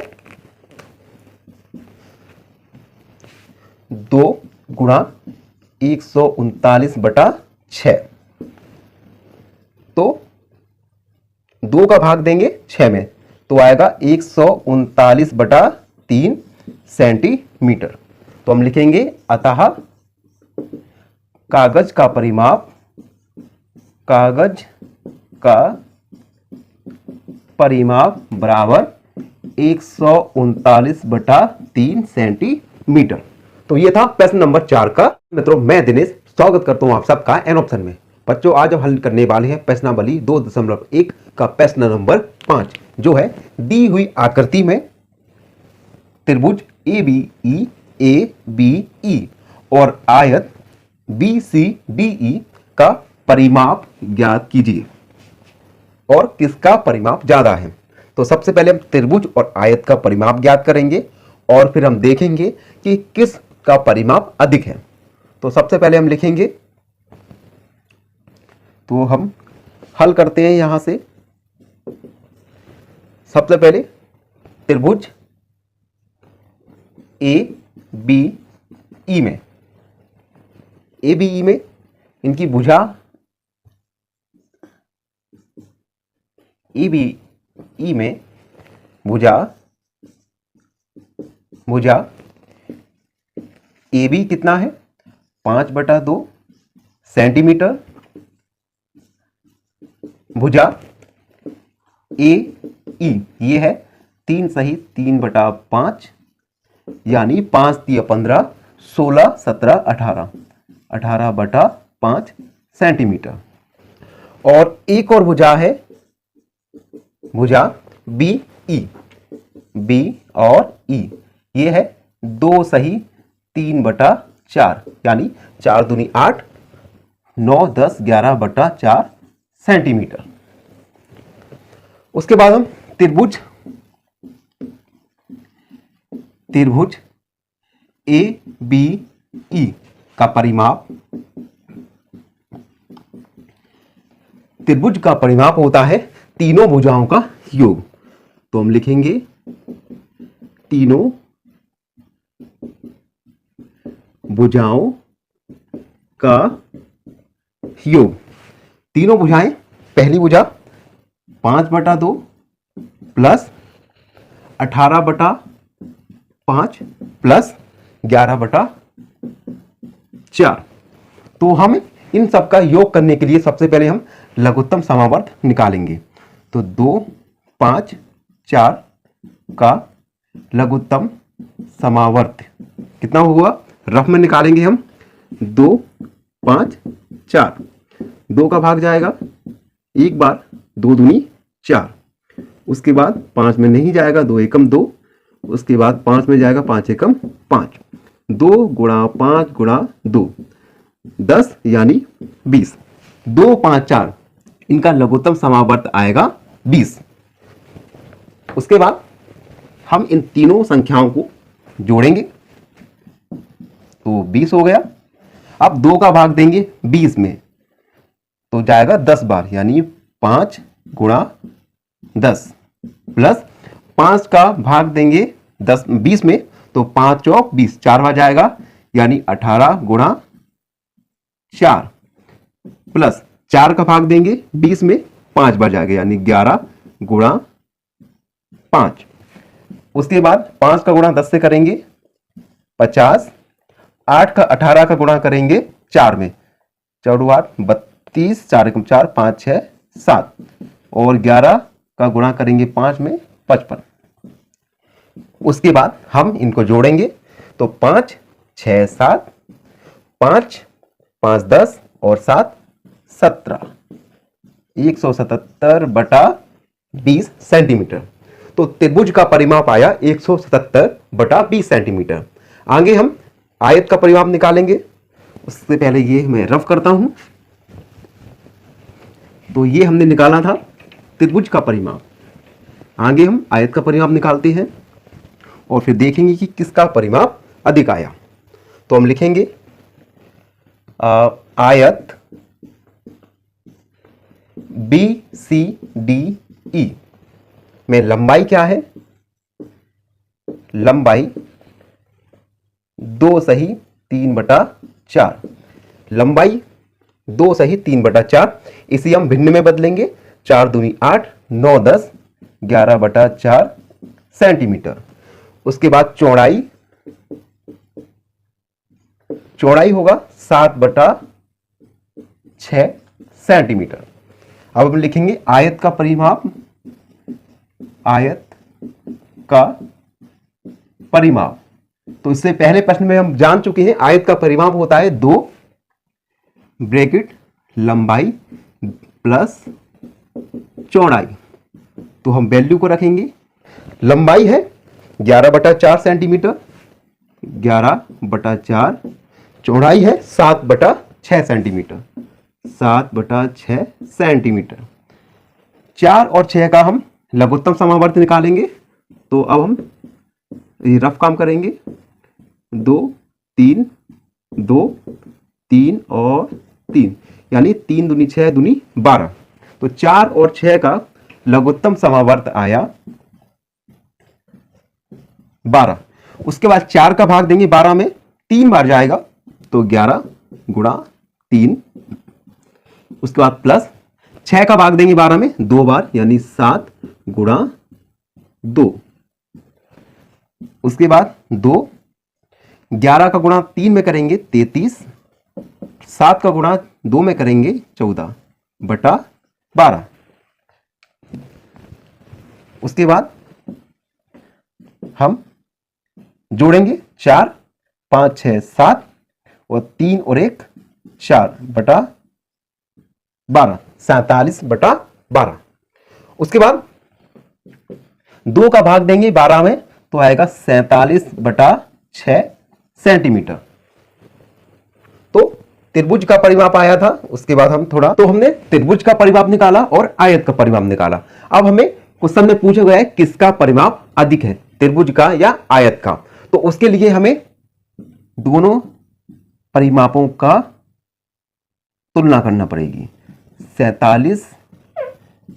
2 गुणा 139/6। तो 2 का भाग देंगे 6 में, तो आएगा 139/3 सेंटीमीटर। तो हम लिखेंगे अतः कागज का परिमाप, कागज का परिमाप बराबर 139/3 सेंटीमीटर। तो ये था प्रश्न नंबर 4 का। मित्रों, मैं दिनेश स्वागत करता हूं आप सबका एन ऑप्शन में। बच्चों, आज हम हल करने वाले हैं प्रश्नावली 2.1 का प्रश्न नंबर 5, जो है दी हुई आकृति में त्रिभुज ABE और आयत BCDE का परिमाप ज्ञात कीजिए और किसका परिमाप ज्यादा है। तो सबसे पहले हम त्रिभुज और आयत का परिमाप ज्ञात करेंगे और फिर हम देखेंगे कि किस का परिमाप अधिक है। तो सबसे पहले हम लिखेंगे, तो हम हल करते हैं यहां से। सबसे पहले त्रिभुज ए बी ई में, ए बी ई में इनकी भुजा ए बी ई में भुजा ए बी कितना है 5/2 सेंटीमीटर, भुजा ए ई ये है 3 सही 3/5 यानी 5 × 15 16 17 18 18/5 सेंटीमीटर। और एक और भुजा है भुजा बी और ई ये है 2 सही 3/4 यानी 4 दूनी 8 9 10 11/4 सेंटीमीटर। उसके बाद हम त्रिभुज ए बी ई का परिमाप, त्रिभुज का परिमाप होता है तीनों भुजाओं का योग। तो हम लिखेंगे तीनों भुजाओं का योग। तीनों भुजाएं, पहली भुजा 5/2 प्लस 18/5 प्लस 11/4। तो हम इन सब का योग करने के लिए सबसे पहले हम लघुत्तम समावर्त निकालेंगे। तो 2 5 4 का लघुत्तम समावर्त कितना हुआ, रफ में निकालेंगे हम 2 5 4, 2 का भाग जाएगा एक बार, 2 दूनी 4, उसके बाद 5 में नहीं जाएगा, 2 एकम 2, उसके बाद 5 में जाएगा 5 एकम 5, 2 × 5 × 2 10 यानी 20, 2 5 4 इनका लघुत्तम समावर्त आएगा 20। उसके बाद हम इन तीनों संख्याओं को जोड़ेंगे तो 20 हो गया। अब 2 का भाग देंगे 20 में तो जाएगा 10 बार यानी 5 × 10 प्लस 5 का भाग देंगे 20 में तो 5 चौक 20, 4 बार जाएगा यानी 18 × 4 प्लस 4 का भाग देंगे 20 में 5 बार जाएगा यानी 11 × 5। उसके बाद 5 का गुणा 10 से करेंगे 50, 8 का 18 का गुणा करेंगे 4 में, 4 8 32, 4 एकम 4, 5 6 7 और 11 का गुणा करेंगे 5 में 55। उसके बाद हम इनको जोड़ेंगे तो 5 6 7, 5 5 10 और 7 17, 177/20 सेंटीमीटर। तो त्रिभुज का परिमाप आया 177/20 सेंटीमीटर। आगे हम आयत का परिमाप निकालेंगे, उससे पहले ये मैं रफ करता हूं। तो ये हमने निकाला था त्रिभुज का परिमाप। आगे हम आयत का परिमाप निकालते हैं और फिर देखेंगे कि किसका परिमाप अधिक आया। तो हम लिखेंगे आयत BCDE में लंबाई क्या है, लंबाई 2 सही 3/4, लंबाई 2 सही 3/4, इसी हम भिन्न में बदलेंगे 4 दूनी 8, 9 10 11/4 सेंटीमीटर। उसके बाद चौड़ाई होगा 7/6 सेंटीमीटर। अब हम लिखेंगे आयत का परिमाप, आयत का परिमाप। तो इससे पहले प्रश्न में हम जान चुके हैं आयत का परिमाप होता है 2 ब्रैकेट लंबाई प्लस चौड़ाई। तो हम वैल्यू को रखेंगे, लंबाई है 11/4 सेंटीमीटर, 11/4, चौड़ाई है 7/6 सेंटीमीटर, 7/6 सेंटीमीटर। 4 और 6 का हम लघुत्तम समावर्त निकालेंगे। तो अब हम रफ काम करेंगे, 2 3 2 3 और 3 यानी 3 दूनी 6 दूनी 12। तो 4 और 6 का लघुत्तम समावर्त आया 12। उसके बाद 4 का भाग देंगे 12 में, 3 बार जाएगा तो 11 गुणा 3। उसके बाद प्लस 6 का भाग देंगे 12 में 2 बार, यानी 7 गुणा 2। उसके बाद 2, 11 का गुणा 3 में करेंगे 33, 7 का गुणा 2 में करेंगे 14 बटा 12। उसके बाद हम जोड़ेंगे 4, 5, 6, 7 और 3 और 1 4 बटा 12, 47 बटा 12। उसके बाद 2 का भाग देंगे 12 में तो आएगा 47 बटा 6 सेंटीमीटर। तो त्रिभुज का परिमाप आया था। उसके बाद हमने त्रिभुज का परिमाप निकाला और आयत का परिमाप निकाला। अब हमें क्वेश्चन में पूछा गया है किसका परिमाप अधिक है, त्रिभुज का या आयत का। तो उसके लिए हमें दोनों परिमापों का तुलना करना पड़ेगी, 47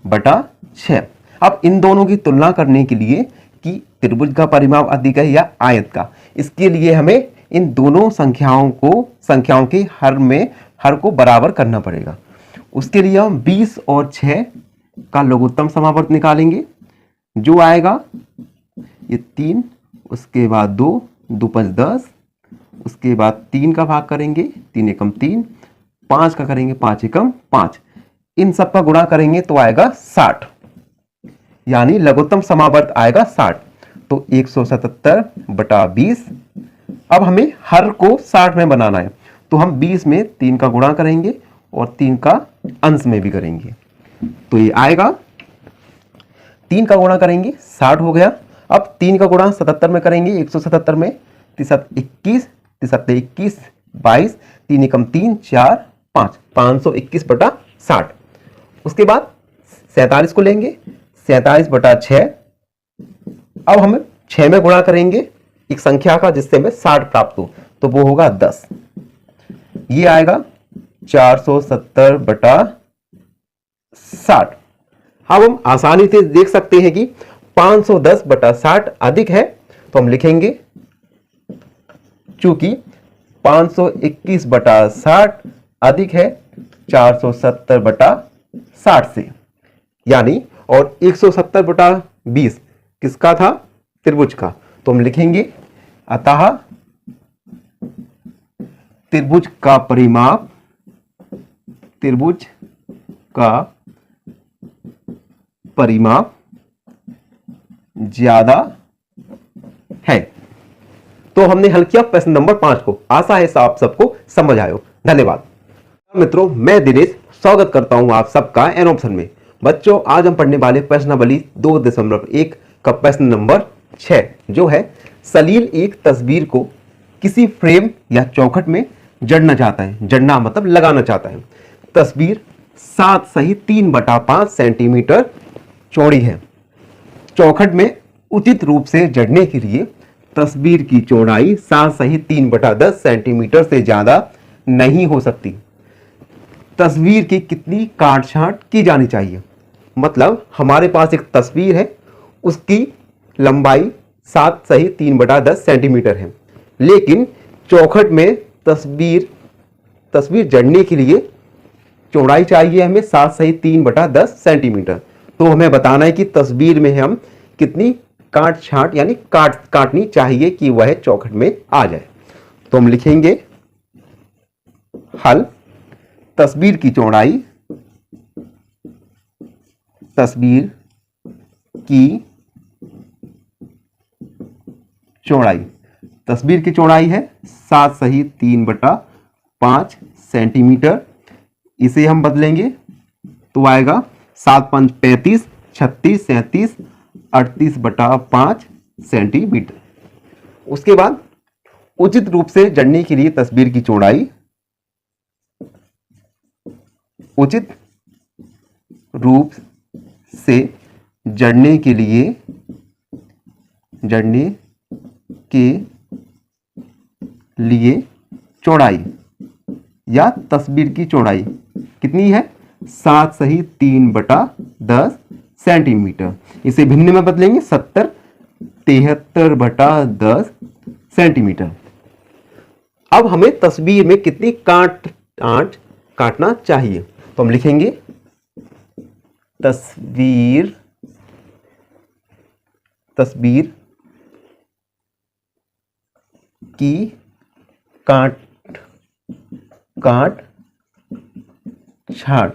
बटा 6। अब इन दोनों की तुलना करने के लिए कि त्रिभुज का परिमाप अधिक है या आयत का, इसके लिए हमें इन दोनों संख्याओं के हर को बराबर करना पड़ेगा। उसके लिए हम 20 और 6 का लघुत्तम समावर्त निकालेंगे, जो आएगा ये 3, उसके बाद 2, 2 5 10, उसके बाद 3 का भाग करेंगे, 3 एकम 3, 5 का करेंगे 5 एकम 5। इन सब का गुणा करेंगे तो आएगा 60, यानी लघुत्तम समावर्त आएगा 60। तो 177 बटा 20। अब हमें हर को 60 में बनाना है, तो हम 20 में 3 का गुणा करेंगे और 3 का अंश में भी करेंगे, तो ये आएगा 3 का गुणा करेंगे 60 हो गया। अब 3 का गुणा 77 में करेंगे, 177 में 21, 21, 22, 3 एकम 3, 4, 5, 521 बटा 60। उसके बाद 47 को लेंगे, 47 बटा 6। अब हम 6 में गुणा करेंगे एक संख्या का जिससे हमें 60 प्राप्त हो, तो वो होगा 10। ये आएगा 470 बटा 60। अब हम आसानी से देख सकते हैं कि 510 बटा 60 अधिक है, तो हम लिखेंगे चूंकि 521 बटा 60 अधिक है 470 बटा 60 से, यानी और 170 बटा 20 किसका था, त्रिभुज का। तो हम लिखेंगे अतः त्रिभुज का परिमाप ज्यादा है। तो हमने हल किया प्रश्न नंबर 5 को। आशा है आप सबको समझ आयो। धन्यवाद मित्रों, मैं दिनेश स्वागत करता हूं आप सबका एन ऑप्शन में। बच्चों, आज हम पढ़ने वाले प्रश्नावली 2.1 का प्रश्न नंबर 6, जो है सलील एक तस्वीर को किसी फ्रेम या चौखट में जड़ना चाहता है। जड़ना मतलब लगाना चाहता है। तस्वीर 7 सही 3/5 सेंटीमीटर चौड़ी है। चौखट में उचित रूप से जड़ने के लिए तस्वीर की चौड़ाई 7 सही 3/10 सेंटीमीटर से ज्यादा नहीं हो सकती। तस्वीर की कितनी काट छांट की जानी चाहिए। मतलब हमारे पास एक तस्वीर है, उसकी लंबाई 7 सही 3/10 सेंटीमीटर है, लेकिन चौखट में तस्वीर जड़ने के लिए चौड़ाई चाहिए हमें 7 सही 3/10 सेंटीमीटर। तो हमें बताना है कि तस्वीर में हम कितनी काट छांट यानी काटनी चाहिए कि वह चौखट में आ जाए। तो हम लिखेंगे हल, तस्वीर की चौड़ाई तस्वीर की चौड़ाई है 7 सही 3/5 सेंटीमीटर। इसे हम बदलेंगे तो आएगा 7 5 35, 36, 37, 38/5 सेंटीमीटर। उसके बाद उचित रूप से जड़ने के लिए तस्वीर की चौड़ाई, उचित रूप से जड़ने के लिए चौड़ाई या तस्वीर की चौड़ाई कितनी है 7 सही 3/10 सेंटीमीटर। इसे भिन्न में बदलेंगे 70, 73/10 सेंटीमीटर। अब हमें तस्वीर में कितनी आंच काटना चाहिए, तो हम लिखेंगे तस्वीर की काट छाट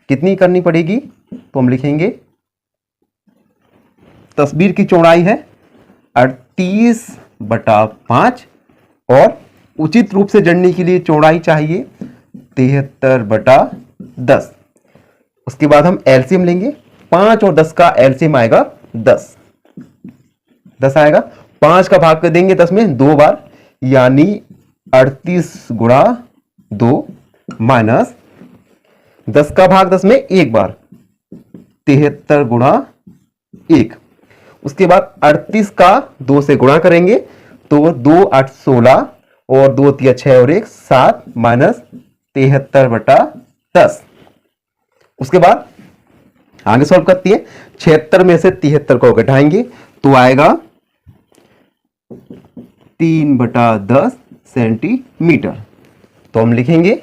कितनी करनी पड़ेगी, तो हम लिखेंगे तस्वीर की चौड़ाई है 38/5 और उचित रूप से जड़ने के लिए चौड़ाई चाहिए 73/10। उसके बाद हम एलसीएम लेंगे, 5 और 10 का एलसीएम आएगा 10 आएगा। 5 का भाग कर देंगे 10 में 2 बार, यानी 38 गुणा 2 माइनस 10 का भाग 10 में 1 बार, 73 गुणा 1। उसके बाद 38 का 2 से गुणा करेंगे तो 2 8 16 और 2 3 6 और 1 7 माइनस 73/10। उसके बाद आगे सॉल्व करती है, 76 में से 73 को घटाएंगे तो आएगा 3/10 सेंटीमीटर। तो हम लिखेंगे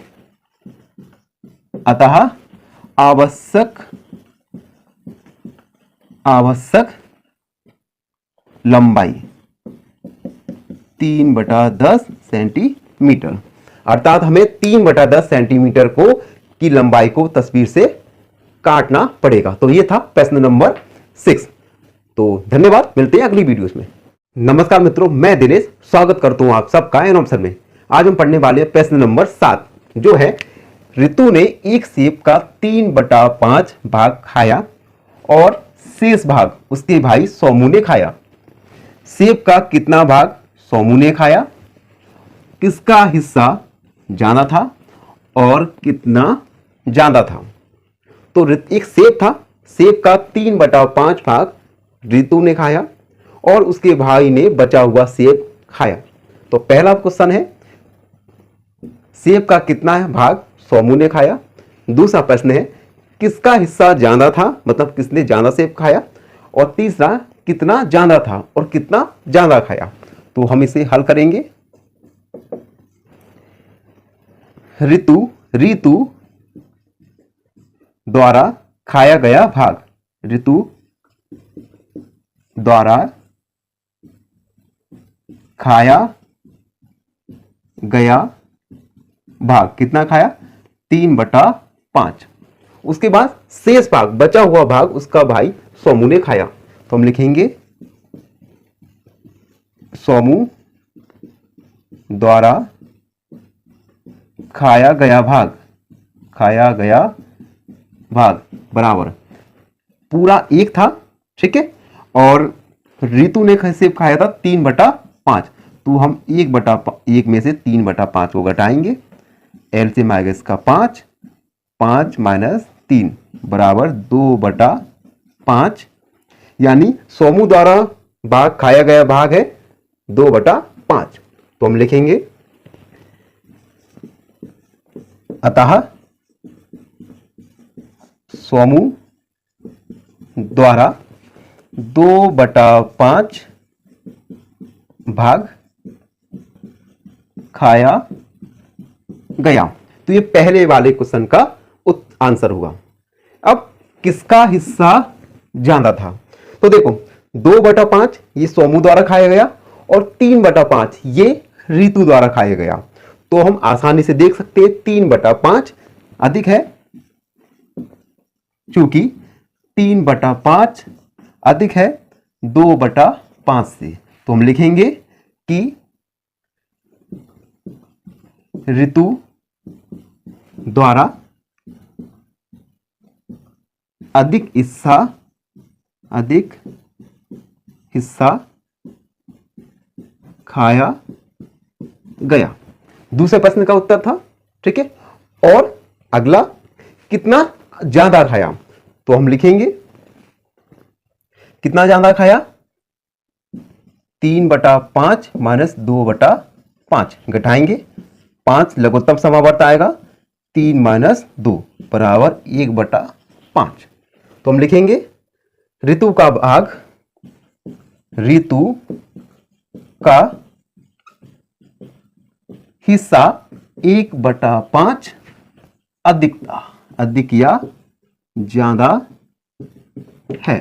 अतः आवश्यक लंबाई 3/10 सेंटीमीटर। अर्थात हमें 3/10 सेंटीमीटर की लंबाई को तस्वीर से काटना पड़ेगा। तो ये था प्रश्न नंबर 6। तो धन्यवाद, मिलते हैं अगली वीडियोस में। नमस्कार मित्रों, मैं दिनेश स्वागत करता हूं आप सबका एनऑप्शन में। आज हम पढ़ने वाले हैं प्रश्न नंबर 7, जो है ऋतु ने एक सेब का 3/5 भाग खाया और शेष भाग उसके भाई सोमू ने खाया। सेब का कितना भाग सोमू ने खाया, किसका हिस्सा ज्यादा था और कितना ज्यादा था। तो एक सेब था, सेब का 3/5 भाग ऋतु ने खाया और उसके भाई ने बचा हुआ सेब खाया। तो पहला क्वेश्चन है सेब का कितना भाग सोमू ने खाया। दूसरा प्रश्न है किसका हिस्सा ज्यादा था, मतलब किसने ज्यादा सेब खाया। और तीसरा कितना ज्यादा था और कितना ज्यादा खाया। तो हम इसे हल करेंगे। ऋतु द्वारा खाया गया भाग, ऋतु द्वारा खाया गया भाग कितना खाया, 3/5। उसके बाद शेष भाग, बचा हुआ भाग उसका भाई सोमू ने खाया। तो हम लिखेंगे सोमू द्वारा खाया गया भाग बराबर पूरा 1 था, ठीक है, और ऋतु ने सेब खाया था 3/5। तो हम 1/1 में से 3/5 को घटाएंगे, एलसीएम आएगा इसका 5, 5 माइनस 3 बराबर 2/5, यानी सोमू द्वारा भाग खाया गया भाग है 2/5। तो हम लिखेंगे अतः सोमू द्वारा 2/5 भाग खाया गया। तो ये पहले वाले क्वेश्चन का आंसर होगा। अब किसका हिस्सा ज्यादा था, तो देखो 2/5 ये सोमू द्वारा खाया गया और 3/5 ये ऋतु द्वारा खाया गया। तो हम आसानी से देख सकते हैं 3/5 अधिक है, क्योंकि 3/5 अधिक है 2/5 से। तो हम लिखेंगे कि ऋतु द्वारा अधिक हिस्सा खाया गया। दूसरे प्रश्न का उत्तर था, ठीक है। और अगला कितना ज्यादा खाया, तो हम लिखेंगे कितना ज्यादा खाया, 3/5 माइनस 2/5 घटाएंगे, 5 लघुत्तम समावर्त आएगा, 3 माइनस 2 बराबर 1/5। तो हम लिखेंगे ऋतु का भाग ऋतु का हिस्सा 1/5 अधिकता, अधिक या ज्यादा है।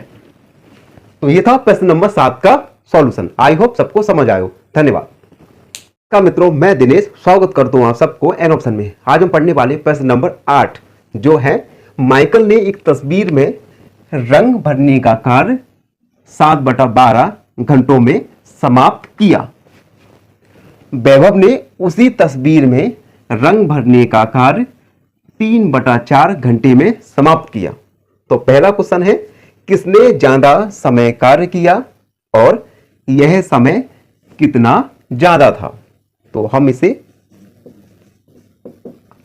तो ये था प्रश्न नंबर 7 का सॉल्यूशन। आई होप सबको समझ आयो। धन्यवाद। का मित्रों, मैं दिनेश स्वागत करता हूं आप सबको एन ऑप्शन में। आज हम पढ़ने वाले प्रश्न नंबर 8 जो है, माइकल ने एक तस्वीर में रंग भरने का कार्य 7/12 घंटों में समाप्त किया। वैभव ने उसी तस्वीर में रंग भरने का कार्य 3/4 घंटे में समाप्त किया। तो पहला क्वेश्चन है, किसने ज्यादा समय कार्य किया और यह समय कितना ज्यादा था। तो हम इसे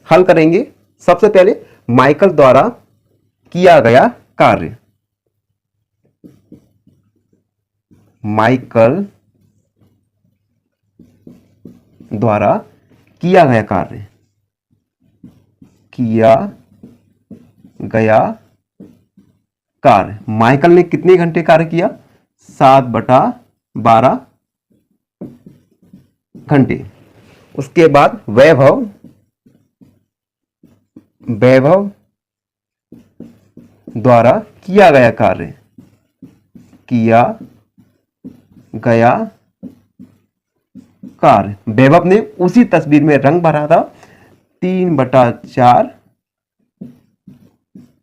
हल करेंगे। सबसे पहले माइकल द्वारा किया गया कार्य, माइकल द्वारा किया गया कार्य, किया गया कार्य। माइकल ने कितने घंटे कार्य किया? 7/12 घंटे। उसके बाद वैभव द्वारा किया गया कार्य, किया गया कार्य। वैभव ने उसी तस्वीर में रंग भरा था 3/4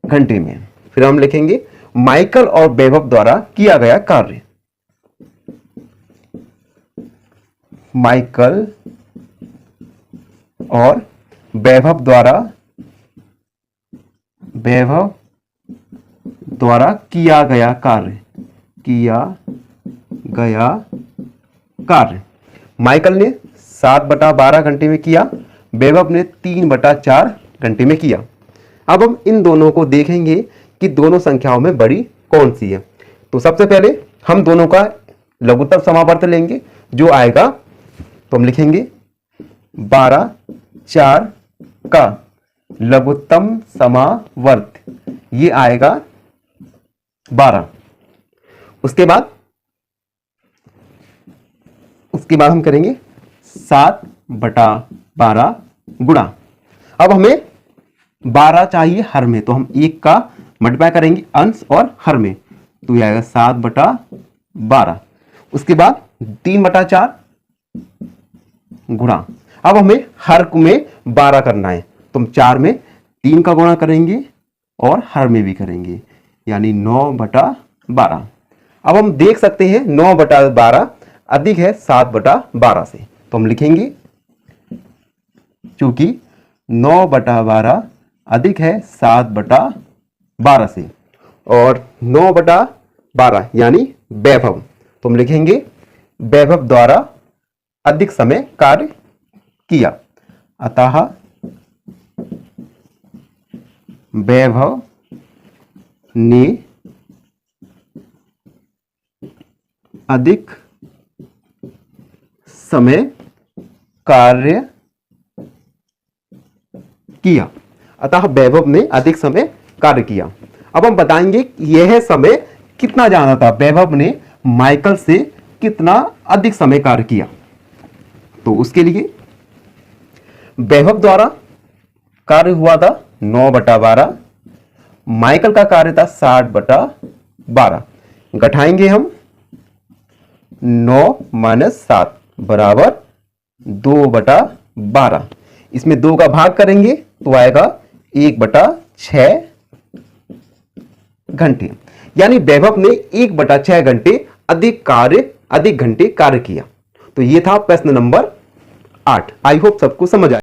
घंटे में। फिर हम लिखेंगे माइकल और वैभव द्वारा किया गया कार्य, माइकल और वैभव द्वारा किया गया कार्य, किया गया कार्य। माइकल ने 7/12 घंटे में किया, वैभव ने 3/4 घंटे में किया। अब हम इन दोनों को देखेंगे कि दोनों संख्याओं में बड़ी कौन सी है। तो सबसे पहले हम दोनों का लघुत्तम समावर्त लेंगे जो आएगा, तो हम लिखेंगे 12/4 का लघुत्तम समावर्त, ये आएगा 12। उसके बाद हम करेंगे 7/12 गुणा। अब हमें 12 चाहिए हर में, तो हम 1 का मल्टीप्लाई करेंगे अंश और हर में, तो यह आएगा 7/12। उसके बाद 3/4 गुणा। अब हमें हर में 12 करना है, तो हम 4 में 3 का गुणा करेंगे और हर में भी करेंगे, यानी 9/12। अब हम देख सकते हैं 9/12 अधिक है 7/12 से, तो हम लिखेंगे क्योंकि 9/12 अधिक है 7/12 से, और 9/12 यानी वैभव, तो हम लिखेंगे वैभव द्वारा अधिक समय कार्य किया। अतः वैभव ने अधिक समय कार्य किया। अतः वैभव ने अधिक समय कार्य किया। अब हम बताएंगे कि यह समय कितना ज्यादा था, वैभव ने माइकल से कितना अधिक समय कार्य किया। तो उसके लिए वैभव द्वारा कार्य हुआ था 9/12, माइकल का कार्य था 7/12। घटाएंगे हम, 9 - 7 बराबर 2/12। इसमें 2 का भाग करेंगे तो आएगा 1/6 घंटे, यानी वैभव ने 1/6 घंटे अधिक घंटे कार्य किया। तो ये था प्रश्न नंबर 8। आई होप सबको समझ आया।